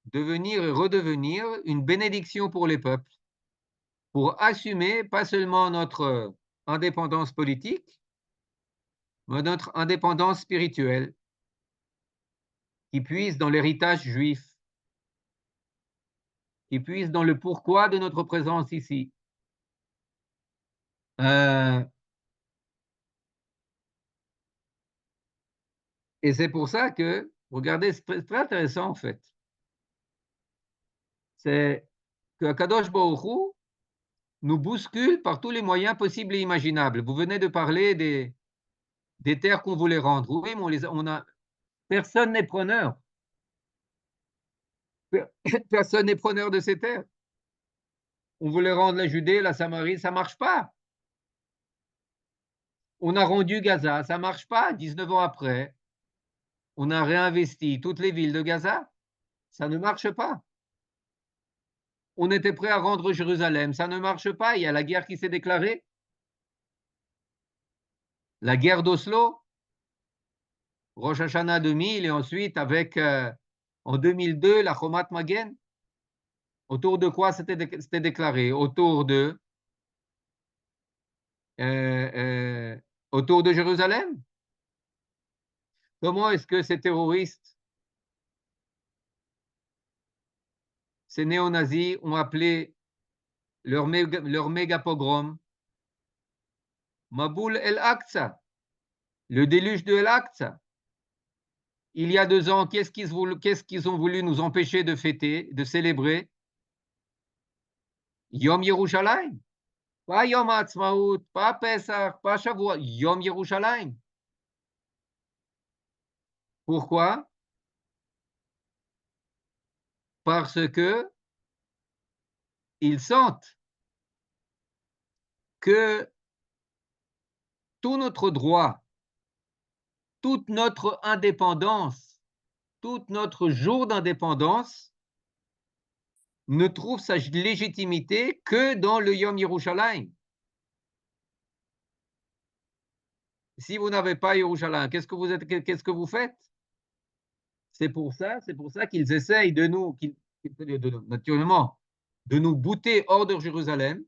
devenir et redevenir une bénédiction pour les peuples, pour assumer pas seulement notre indépendance politique, mais notre indépendance spirituelle, qui puise dans l'héritage juif, qui puise dans le pourquoi de notre présence ici. Et c'est pour ça que, regardez, c'est très intéressant en fait, c'est que Kadosh Baruch Hu nous bouscule par tous les moyens possibles et imaginables. Vous venez de parler des terres qu'on voulait rendre. Oui, mais personne n'est preneur. Personne n'est preneur de ces terres. On voulait rendre la Judée, la Samarie, ça ne marche pas. On a rendu Gaza, ça ne marche pas. 19 ans après, on a réinvesti toutes les villes de Gaza, ça ne marche pas. On était prêt à rendre Jérusalem, ça ne marche pas. Il y a la guerre qui s'est déclarée. La guerre d'Oslo, Rosh Hashanah 2000, et ensuite avec, en 2002, la Chomat Magen. Autour de quoi c'était déclaré? Autour de Jérusalem. Comment est-ce que ces terroristes, ces néo-nazis ont appelé leur méga pogrom Maboul el-Aqsa, le déluge de el-Aqsa? Il y a 2 ans, qu'est-ce qu'ils ont voulu nous empêcher de fêter, de célébrer? Yom Yerushalayim. Pas Yom Ha'atzmaut, pas Pesach, pas Shavuot, Yom Yerushalayim. Pourquoi? Parce que ils sentent que tout notre droit, toute notre indépendance, tout notre jour d'indépendance ne trouve sa légitimité que dans le Yom Yerushalayim. Si vous n'avez pas Yerushalayim, qu'est-ce que vous faites? C'est pour ça qu'ils essayent de nous, naturellement, de nous bouter hors de Jérusalem.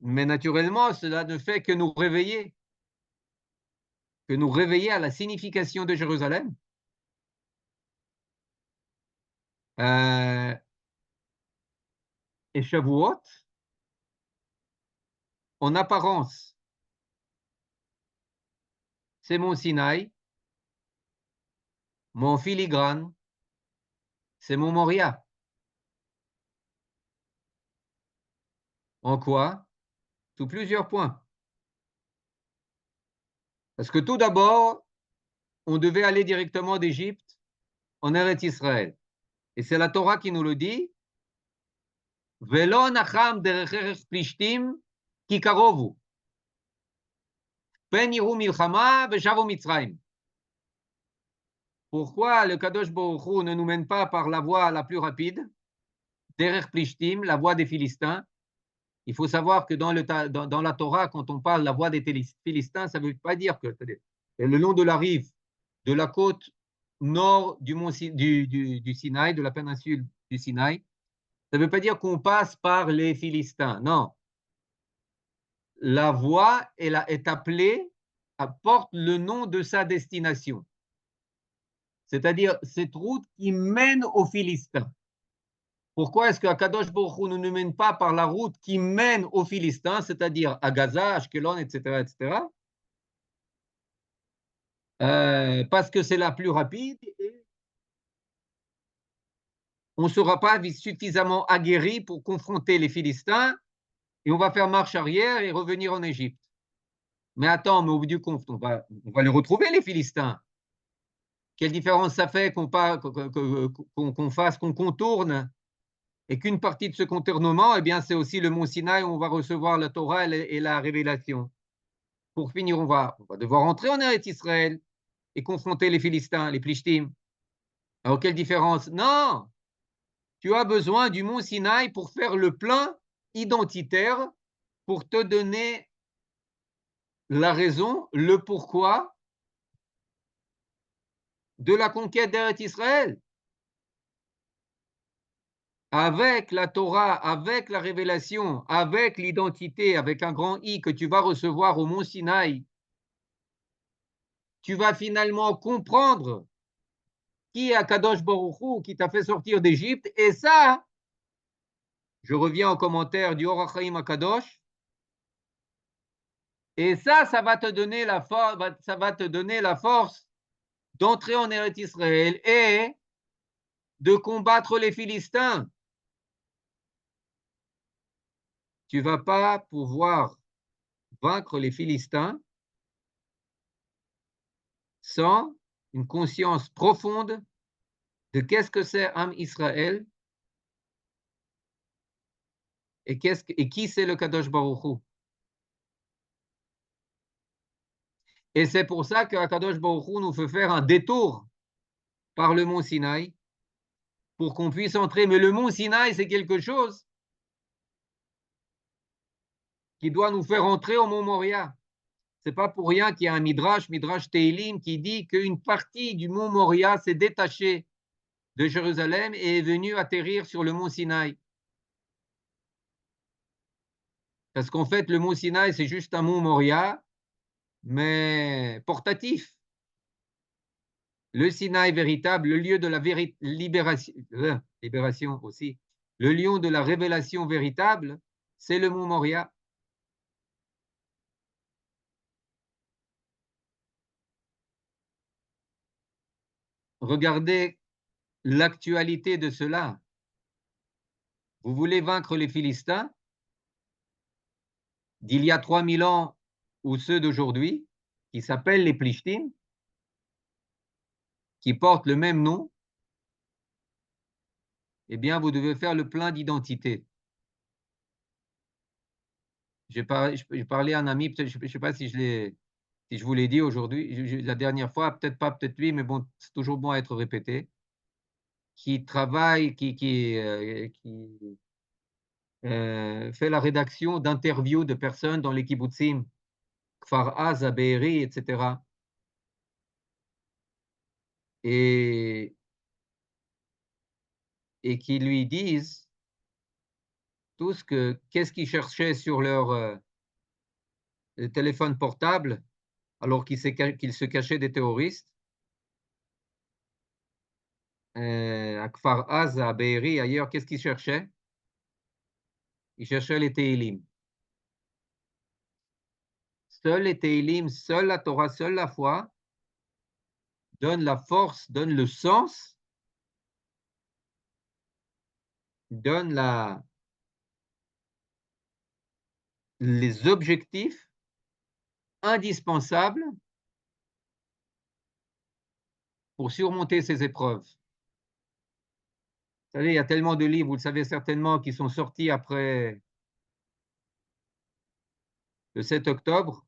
Mais naturellement, cela ne fait que nous réveiller à la signification de Jérusalem. Et Shavuot, en apparence, c'est mon Sinaï, mon filigrane, c'est mon Moria. En quoi? Sous plusieurs points. Parce que tout d'abord, on devait aller directement d'Égypte en Eretz Israël. Et c'est la Torah qui nous le dit. Velo nacham derech plishtim ki karovu. Ben yiru milchama veshavo Mitzrayim. Pourquoi le Kadosh Baruch Hu ne nous mène pas par la voie la plus rapide, derech plishtim, la voie des Philistins? Il faut savoir que dans la Torah, quand on parle de la voie des Philistins, ça ne veut pas dire que le long de la rive de la côte nord du Sinaï, de la péninsule du Sinaï, ça ne veut pas dire qu'on passe par les Philistins. Non. La voie est appelée, porte le nom de sa destination. C'est-à-dire cette route qui mène aux Philistins. Pourquoi est-ce qu'Akadosh Baruch Hu ne nous mène pas par la route qui mène aux Philistins, c'est-à-dire à Gaza, Ashkelon, etc., etc. Parce que c'est la plus rapide et on ne sera pas suffisamment aguerri pour confronter les Philistins et on va faire marche arrière et revenir en Égypte. Mais attends, mais au bout du compte, on va les retrouver, les Philistins. Quelle différence ça fait qu'on contourne et qu'une partie de ce contournement, eh bien, c'est aussi le mont Sinaï où on va recevoir la Torah et la révélation. pour finir, on va devoir entrer en Eretz Israël et confronter les Philistins, les Plishtim. Alors, quelle différence? Non! Tu as besoin du mont Sinaï pour faire le plein identitaire, pour te donner la raison, le pourquoi de la conquête d'Eretz Israël. Avec la Torah, avec la révélation, avec l'identité, avec un grand I que tu vas recevoir au mont Sinaï, tu vas finalement comprendre qui est Akadosh Baruch Hu, qui t'a fait sortir d'Égypte. Et ça, je reviens au commentaire du Or HaChaim Akadosh, et ça va te donner ça va te donner la force d'entrer en Eretz Israël et de combattre les Philistins. Tu ne vas pas pouvoir vaincre les Philistins sans une conscience profonde de qu'est-ce que c'est Am Israël et qui c'est le Kadosh Baruch Hu. Et c'est pour ça que Kadosh Baruch Hu nous fait faire un détour par le mont Sinaï pour qu'on puisse entrer. Mais le mont Sinaï, c'est quelque chose qui doit nous faire entrer au mont Moria. C'est pas pour rien qu'il y a un Midrash Teilim, qui dit qu'une partie du mont Moria s'est détachée de Jérusalem et est venue atterrir sur le mont Sinaï. Parce qu'en fait, le mont Sinaï, c'est juste un mont Moria, mais portatif. Le Sinaï véritable, le lieu de la libération aussi, le lieu de la révélation véritable, c'est le mont Moria. Regardez l'actualité de cela. Vous voulez vaincre les Philistins d'il y a 3000 ans ou ceux d'aujourd'hui, qui s'appellent les Plishtim, qui portent le même nom, eh bien, vous devez faire le plein d'identité. J'ai parlé à un ami, je ne sais pas si je vous l'ai dit aujourd'hui, la dernière fois, peut-être pas, peut-être lui, mais bon, c'est toujours bon à être répété, qui travaille, qui fait la rédaction d'interviews de personnes dans les kibbutzim, Kfar Az, Be'eri, etc. Et qui lui disent tous qu'est-ce qu'ils cherchaient sur leur téléphone portable alors qu'ils se cachaient des terroristes. À Kfar Az, à Be'eri, ailleurs, qu'est-ce qu'ils cherchaient? Ils cherchaient les Teilim. Seuls les Teilim, seule la Torah, seule la foi donne la force, donne le sens, donne les objectifs indispensables pour surmonter ces épreuves. Vous savez, il y a tellement de livres, vous le savez certainement, qui sont sortis après le 7 octobre.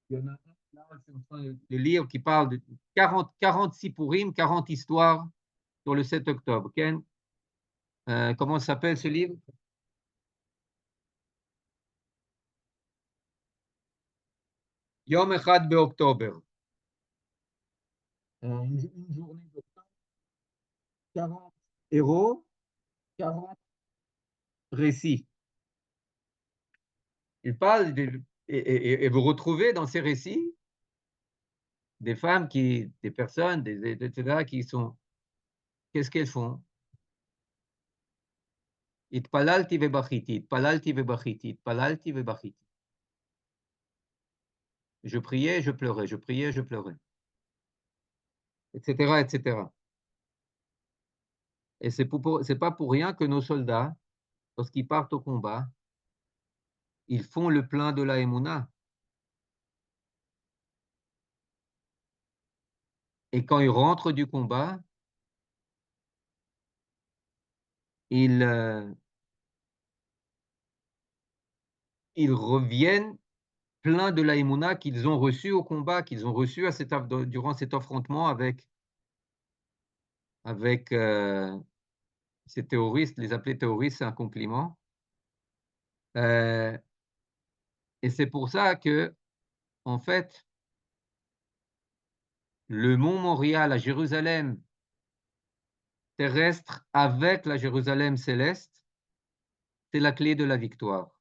Il y en a un là, je suis en train de lire, qui parle de 46 Purim, 40 histoires sur le 7 octobre. Ken, comment s'appelle ce livre? Yom Echad Be'October. Une journée d'octobre, 40 héros, 40 récits. Il parle et vous retrouvez dans ces récits des femmes des personnes, etc., qui sont, qu'est-ce qu'elles font? Itpalalti vebachiti, itpalalti vebachiti, itpalalti vebachiti. Je priais, je pleurais, je priais, je pleurais, etc., etc. Et c'est pas pour rien que nos soldats, lorsqu'ils partent au combat, ils font le plein de la Emouna. Et quand ils rentrent du combat, ils reviennent plein de la Emouna qu'ils ont reçu au combat, qu'ils ont reçu durant cet affrontement avec ces terroristes. Les appeler terroristes, c'est un compliment. Et c'est pour ça que, en fait, le mont Moriah, la Jérusalem terrestre avec la Jérusalem céleste, c'est la clé de la victoire.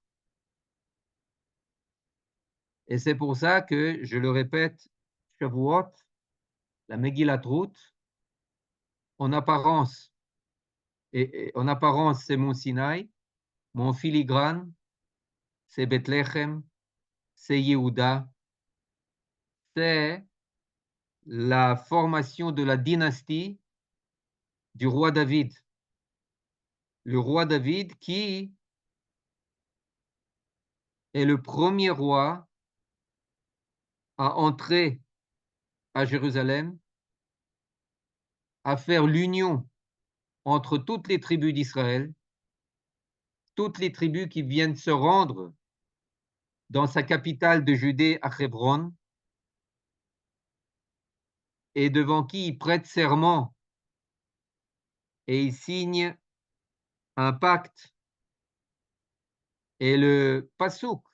Et c'est pour ça que, je le répète, Shavuot, la Megillat Ruth, en apparence, en apparence, c'est Mont Sinaï, mais en filigrane, c'est Bethléem, c'est Yehuda, c'est la formation de la dynastie du roi David. Le roi David qui est le premier roi à entrer à Jérusalem, à faire l'union entre toutes les tribus d'Israël, toutes les tribus qui viennent se rendre dans sa capitale de Judée à Hébron, et devant qui il prête serment et il signe un pacte. Et le pasouk,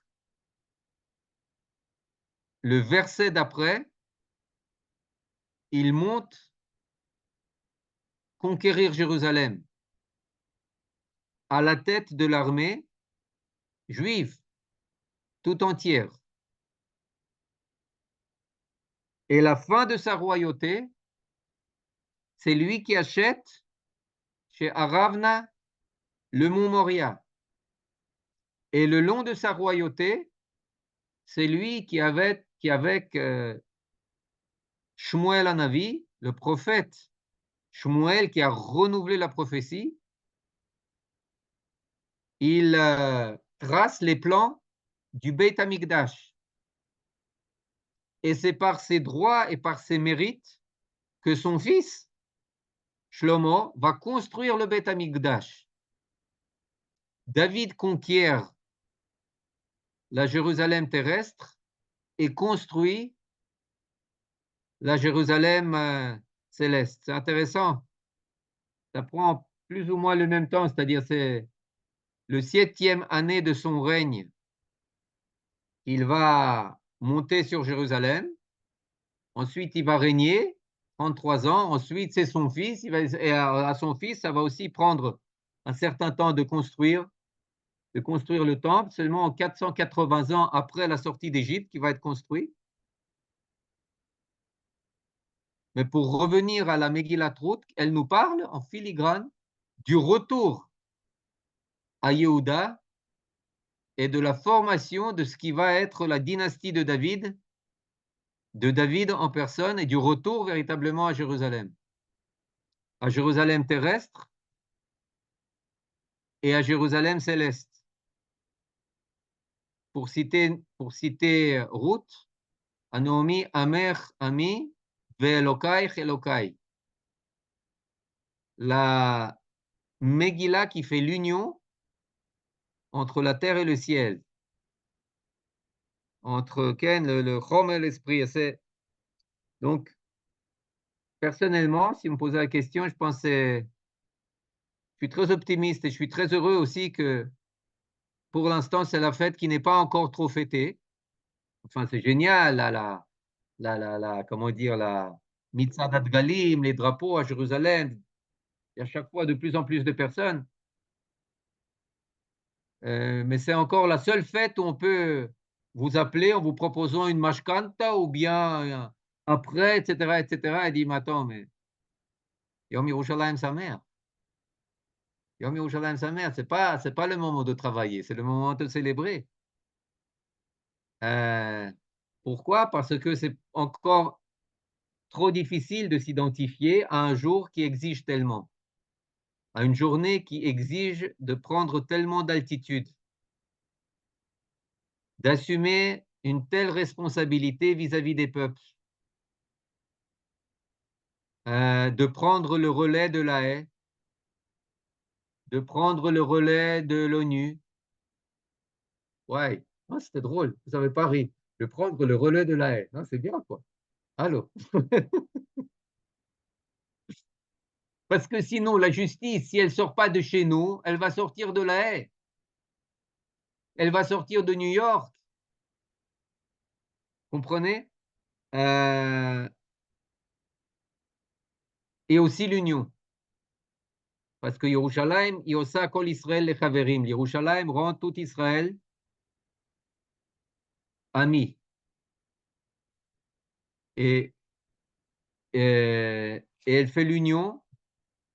le verset d'après, il monte conquérir Jérusalem à la tête de l'armée juive tout entière. Et la fin de sa royauté, c'est lui qui achète chez Aravna le mont Moriah. Et le long de sa royauté, c'est lui qui avec Shmuel Hanavi, le prophète Shmuel qui a renouvelé la prophétie, il trace les plans du Beit HaMikdash. Et c'est par ses droits et par ses mérites que son fils, Shlomo, va construire le Beit HaMikdash. David conquiert la Jérusalem terrestre et construit la Jérusalem céleste. C'est intéressant. Ça prend plus ou moins le même temps, c'est-à-dire c'est le 7e année de son règne. Il va monter sur Jérusalem. Ensuite, il va régner 33 ans. Ensuite, c'est son fils. Et à son fils, ça va aussi prendre un certain temps de construire le temple, seulement en 480 ans après la sortie d'Égypte, qui va être construit. Mais pour revenir à la Megillat Ruth, elle nous parle en filigrane du retour à Yehuda et de la formation de ce qui va être la dynastie de David en personne, et du retour véritablement à Jérusalem terrestre et à Jérusalem céleste. Pour citer Ruth, Anomi Amer Ami Ve'elokai Elokai. La Megillah qui fait l'union entre la terre et le ciel, entre Ken, le Chom et l'esprit. Donc, personnellement, si vous me posez la question, je suis très optimiste et je suis très heureux aussi que pour l'instant, c'est la fête qui n'est pas encore trop fêtée. Enfin, c'est génial, comment dire, la Mitzvah Galim, les drapeaux à Jérusalem. Il y a chaque fois de plus en plus de personnes. Mais c'est encore la seule fête où on peut vous appeler en vous proposant une mashkanta ou bien un prêt, etc., etc. Et dit, mais attends, mais Yom Yerushalayim sa mère. Yom Yerushalayim sa mère, c'est pas le moment de travailler, c'est le moment de célébrer. Pourquoi? Parce que c'est encore trop difficile de s'identifier à un jour qui exige tellement, à une journée qui exige de prendre tellement d'altitude, d'assumer une telle responsabilité vis-à-vis des peuples, de prendre le relais de la haie, de prendre le relais de l'ONU. Ouais, c'était drôle, vous n'avez pas ri. de prendre le relais de la haie. Non, c'est bien, quoi. Allô? Parce que sinon, la justice, si elle ne sort pas de chez nous, elle va sortir de la haie. Elle va sortir de New York. Comprenez? Et aussi l'union. Parce que Yerushalayim, Yosa Kol Israël le Chaverim. Yerushalayim rend tout Israël ami. Et, et elle fait l'union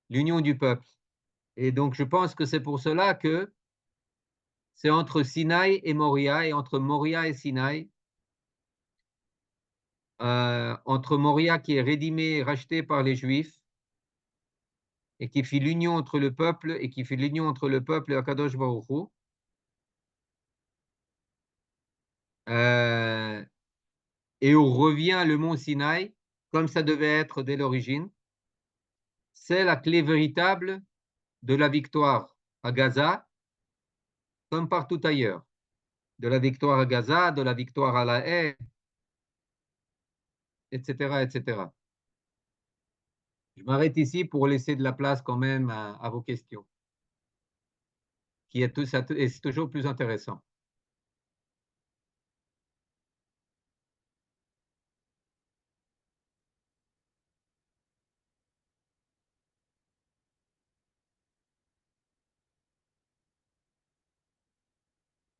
du peuple. Et donc, je pense que c'est pour cela que c'est entre Sinaï et Moria, et entre Moria et Sinaï, entre Moria qui est rédimé, racheté par les Juifs, et qui fait l'union entre le peuple, et qui fait l'union entre le peuple et Akadosh Baruch Hu. Et on revient le mont Sinaï, comme ça devait être dès l'origine. C'est la clé véritable de la victoire à Gaza, comme partout ailleurs. De la victoire à Gaza, de la victoire à la haie, etc., etc. Je m'arrête ici pour laisser de la place quand même à vos questions, qui est, et c'est toujours plus intéressant.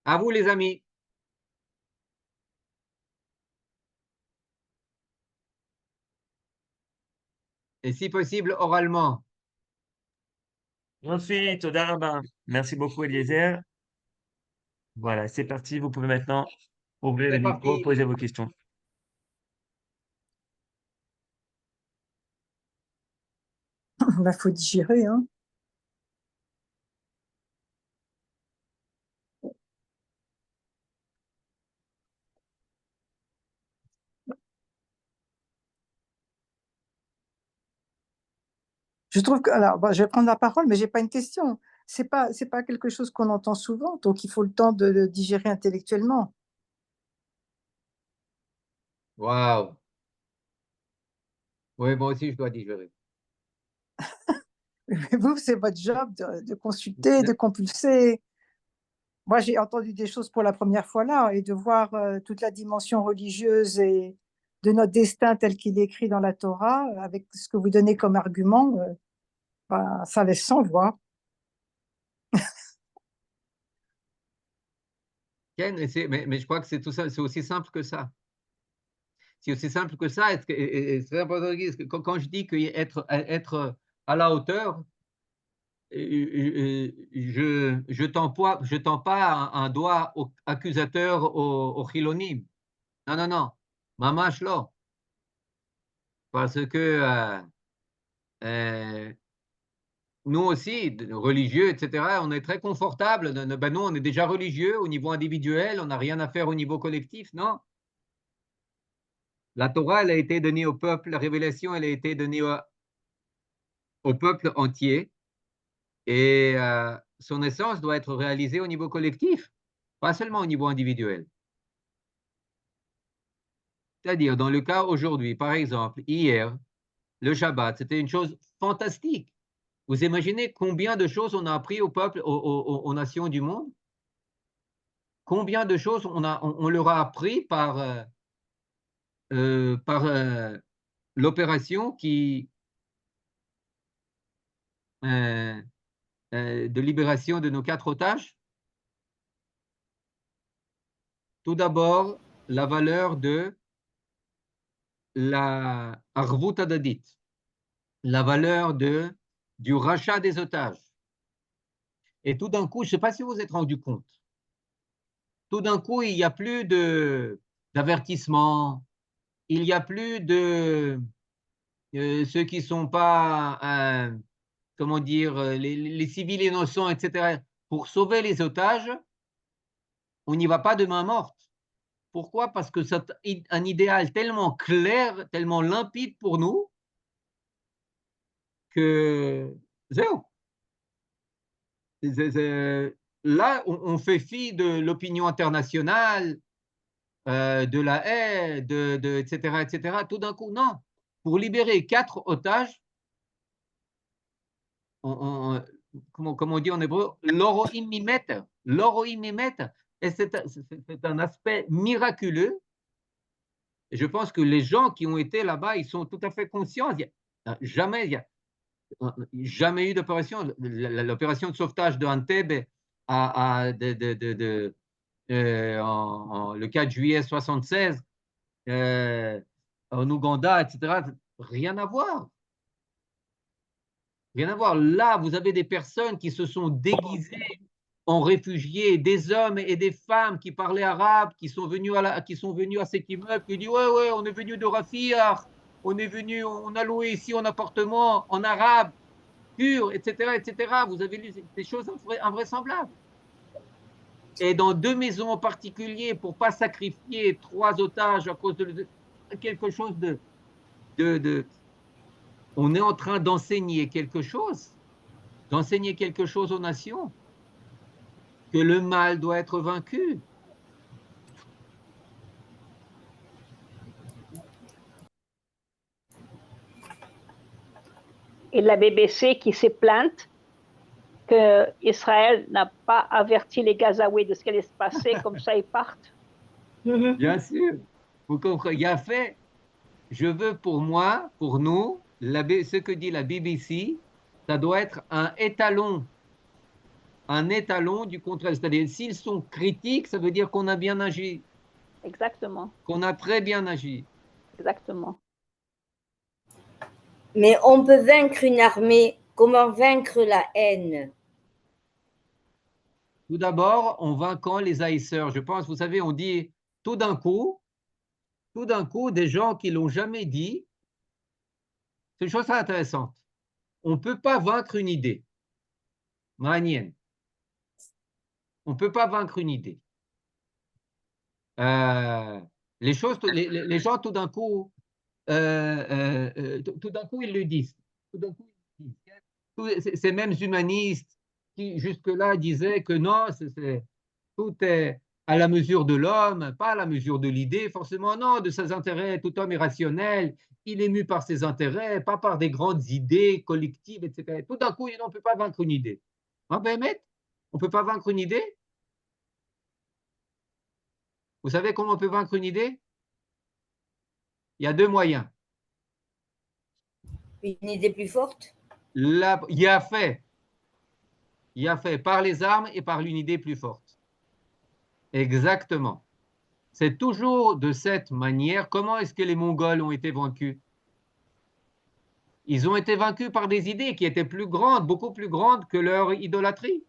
À vous les amis. Et si possible, oralement. Ensuite, Toda Rabba. Merci beaucoup, Eliezer. Voilà, c'est parti. Vous pouvez maintenant ouvrir le C'est micro, parti. poser vos questions. Il faut digérer, hein. Je trouve que, alors, je vais prendre la parole, mais j'ai pas une question. C'est pas quelque chose qu'on entend souvent, donc il faut le temps de le digérer intellectuellement. Waouh. Oui, moi aussi, je dois digérer. Mais vous, c'est votre job de consulter, de compulser. Moi, j'ai entendu des choses pour la première fois là, et de voir toute la dimension religieuse et de notre destin tel qu'il est écrit dans la Torah, avec ce que vous donnez comme argument, ça laisse sans voix. Ken, mais je crois que c'est tout ça, c'est aussi simple que ça. C'est aussi simple que ça. Et c'est très important de dire, parce que quand je dis qu'être être à la hauteur, je tends pas un doigt accusateur au Chilonim. Non, non, non. Mamash lo. Parce que euh, nous aussi, religieux, etc., on est très confortable. Ben nous, on est déjà religieux au niveau individuel, on n'a rien à faire au niveau collectif, non? La Torah, elle a été donnée au peuple, la révélation, elle a été donnée au peuple entier, et son essence doit être réalisée au niveau collectif, pas seulement au niveau individuel. C'est-à-dire, dans le cas aujourd'hui, par exemple, hier, le Shabbat, c'était une chose fantastique. Vous imaginez combien de choses on a appris au peuple, aux nations du monde? Combien de choses on leur a appris par l'opération euh, de libération de nos 4 otages? Tout d'abord, la valeur de la arvut hadadit, la valeur du rachat des otages. Et tout d'un coup, je ne sais pas si vous vous êtes rendu compte, tout d'un coup, il n'y a plus d'avertissement, il n'y a plus de ceux qui ne sont pas, comment dire, les civils innocents, etc. Pour sauver les otages, on n'y va pas de main morte. Pourquoi? Parce que c'est un idéal tellement clair, tellement limpide pour nous, que zéro. Là, on fait fi de l'opinion internationale, de la haie, etc., etc. Tout d'un coup, non. Pour libérer 4 otages, comme on dit en hébreu, l'oroim mimet, et c'est un aspect miraculeux. Et je pense que les gens qui ont été là-bas, ils sont tout à fait conscients. Il n'y a jamais eu d'opération. L'opération de sauvetage de Entebbe le 4 juillet 76 en Ouganda, etc. Rien à voir. Rien à voir. Là, vous avez des personnes qui se sont déguisées en réfugiés, des hommes et des femmes qui parlaient arabe, qui sont venus à cet immeuble, qui disent ouais, on est venu de Rafia, on a loué ici un appartement en arabe pur, etc., etc. Vous avez lu des choses invraisemblables. Et dans 2 maisons en particulier, pour ne pas sacrifier 3 otages à cause de quelque chose on est en train d'enseigner quelque chose aux nations, que le mal doit être vaincu. Et la BBC qui s'est plainte qu'Israël n'a pas averti les Gazaouis de ce qui allait se passer, comme ça ils partent. Bien sûr, vous comprenez, il a fait, je veux pour moi, pour nous, ce que dit la BBC, ça doit être un étalon du contraire. C'est-à-dire, s'ils sont critiques, ça veut dire qu'on a bien agi. Exactement. Qu'on a très bien agi. Exactement. Mais on peut vaincre une armée. Comment vaincre la haine? Tout d'abord, en vainquant les haïsseurs. Je pense, vous savez, on dit tout d'un coup, des gens qui ne l'ont jamais dit, c'est une chose très intéressante. On ne peut pas vaincre une idée. Manienne. On ne peut pas vaincre une idée. Les gens, tout d'un coup, ils le disent. Ces mêmes humanistes qui jusque-là disaient que non, tout est à la mesure de l'homme, pas à la mesure de l'idée, forcément, non, de ses intérêts, tout homme est rationnel, il est mu par ses intérêts, pas par des grandes idées collectives, etc. Tout d'un coup, on ne peut pas vaincre une idée. Hein, Béhémet, on ne peut pas vaincre une idée? Vous savez comment on peut vaincre une idée? Il y a 2 moyens. Une idée plus forte? Il y a fait par les armes et par une idée plus forte. Exactement. C'est toujours de cette manière. Comment est-ce que les Mongols ont été vaincus? Ils ont été vaincus par des idées qui étaient plus grandes, beaucoup plus grandes que leur idolâtrie.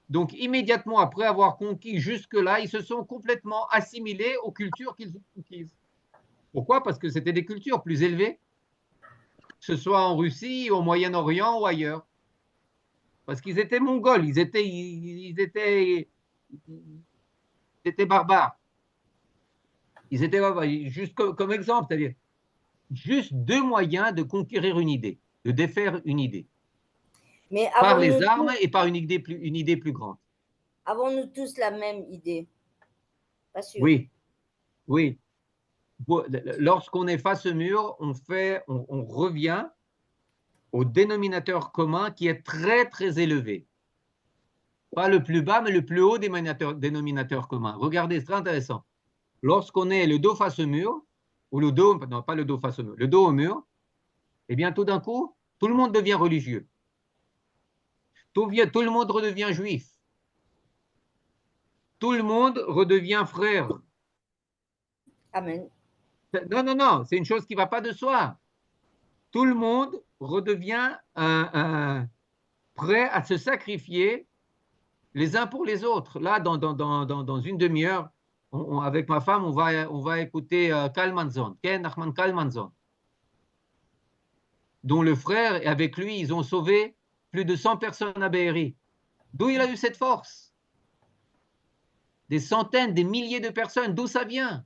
Donc, immédiatement après avoir conquis jusque-là, ils se sont complètement assimilés aux cultures qu'ils ont conquises. Pourquoi? Parce que c'était des cultures plus élevées, que ce soit en Russie, au Moyen-Orient ou ailleurs. Parce qu'ils étaient mongols, ils étaient barbares. Ils étaient barbares. Juste comme exemple, c'est-à-dire juste 2 moyens de conquérir une idée, de défaire une idée. Mais par les armes et par une idée plus grande. Avons-nous tous la même idée? Pas sûr. Oui, oui. Lorsqu'on est face au mur, on revient au dénominateur commun qui est très, très élevé. Pas le plus bas, mais le plus haut dénominateur commun. Regardez, c'est très intéressant. Lorsqu'on est le dos face au mur, ou le dos, non, pas le dos face au mur, le dos au mur, eh bien, tout d'un coup, tout le monde devient religieux. Tout le monde redevient juif. Tout le monde redevient frère. Amen. Non, c'est une chose qui ne va pas de soi. Tout le monde redevient prêt à se sacrifier les uns pour les autres. Là, dans une demi-heure, avec ma femme, on va écouter Kalmanzon, Ken Nachman Kalmanzon, dont le frère, et avec lui, ils ont sauvé plus de 100 personnes à Be'eri. D'où il a eu cette force? Des centaines, des milliers de personnes, d'où ça vient?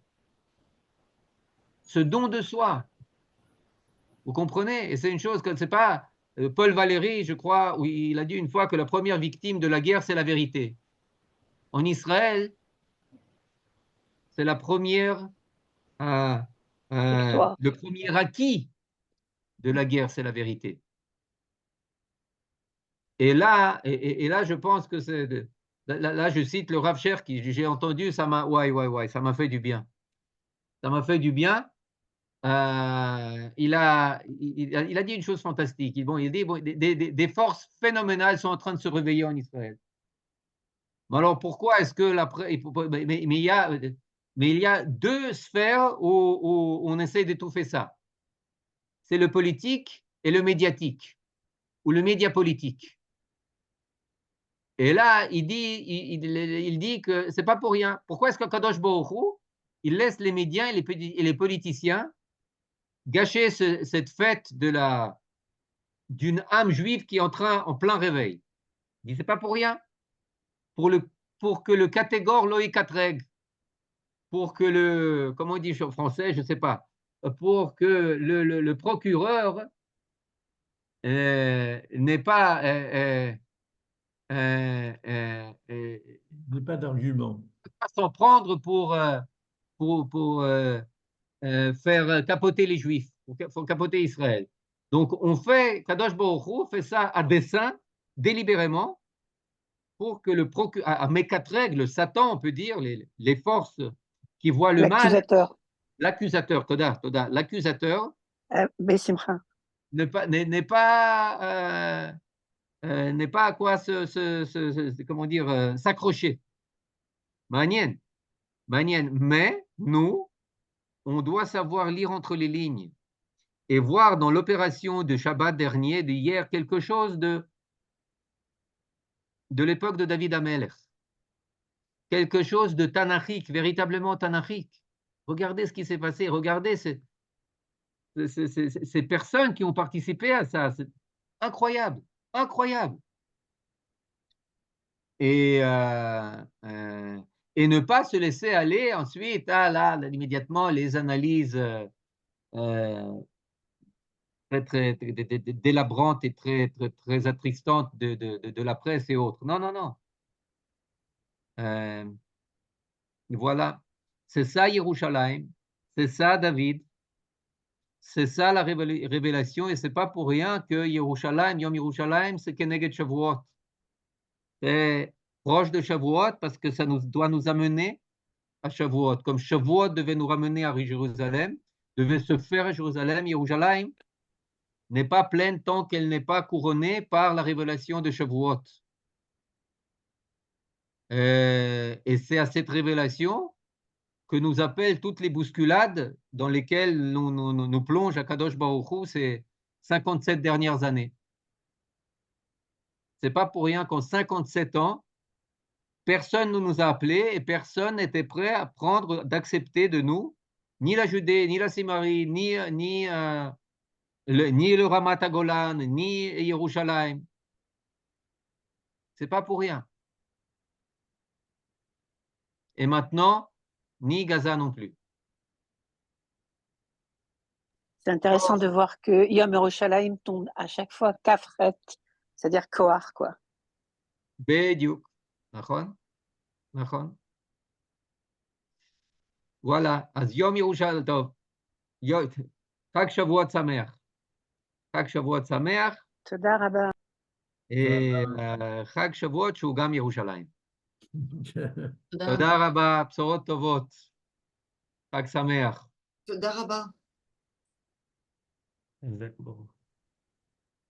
Ce don de soi. Vous comprenez? Et c'est une chose que c'est pas Paul Valéry, je crois, où il a dit une fois que la première victime de la guerre, c'est la vérité. En Israël, C'est la première, Victoire. le premier acquis de la guerre, c'est la vérité. Et là, je pense que c'est. Là, je cite le Rav Cherki, j'ai entendu, ça m'a ça m'a fait du bien. Ça m'a fait du bien. Il a dit une chose fantastique. Il dit des forces phénoménales sont en train de se réveiller en Israël. Alors pourquoi est-ce que mais il y a deux sphères où on essaie d'étouffer ça. C'est le politique et le médiatique, ou le média politique. Et là, il dit que c'est pas pour rien. Pourquoi est-ce que Kadosh Baruch Hu, il laisse les médias et les politiciens gâcher cette fête d'une âme juive qui est en plein réveil? Il dit c'est pas pour rien. Pour que le catégore Loïc Katreg, pour que comment on dit en français, je ne sais pas, pour que le procureur n'ait pas pas d'argument. pas s'en prendre pour faire capoter les Juifs, pour capoter Israël. Donc Kadosh Baruch Hu fait ça à dessein, délibérément, pour que à Mekatreg, le Satan, on peut dire, les forces qui voient le mal, l'accusateur, Toda, l'accusateur, n'est pas à quoi comment dire, s'accrocher. Manien. Mais nous, on doit savoir lire entre les lignes et voir dans l'opération de Shabbat dernier, d'hier, quelque chose de l'époque de David Amelech. Quelque chose de tanachique, véritablement tanachique. Regardez ce qui s'est passé, regardez ces personnes qui ont participé à ça. C'est incroyable, incroyable. Et ne pas se laisser aller ensuite immédiatement les analyses très délabrantes et très attristantes de la presse et autres. Non. Voilà, c'est ça Yerushalayim, c'est ça David, c'est ça la révélation, et c'est pas pour rien que Yerushalayim, Yom Yerushalayim, c'est Keneged Shavuot. C'est proche de Shavuot parce que ça doit nous amener à Shavuot. Comme Shavuot devait nous ramener à Jérusalem, devait se faire à Jérusalem, Yerushalayim n'est pas pleine tant qu'elle n'est pas couronnée par la révélation de Shavuot. Et c'est à cette révélation que nous appellent toutes les bousculades dans lesquelles nous plonge à Kadosh Baruch Hu ces 57 dernières années. C'est pas pour rien qu'en 57 ans, personne ne nous a appelés et personne n'était prêt à d'accepter de nous, ni la Judée, ni la Samarie, ni le Ramat HaGolan, ni Yerushalayim. C'est pas pour rien. Et maintenant, ni Gaza non plus. C'est intéressant de voir que Yom Yerushalayim tombe à chaque fois Kafret, c'est-à-dire Kohar, quoi. Bediuk. Nachon? Voilà. Az Yom Yerushalayim Tov. Chag Shavuot Sameach. Chag Shavuot Sameach. Toda Rabba. Et Chag Shavuot שהוא גם ירושלים. תודה רבה, בשורות טובות. חג שמח. תודה רבה. Exactement.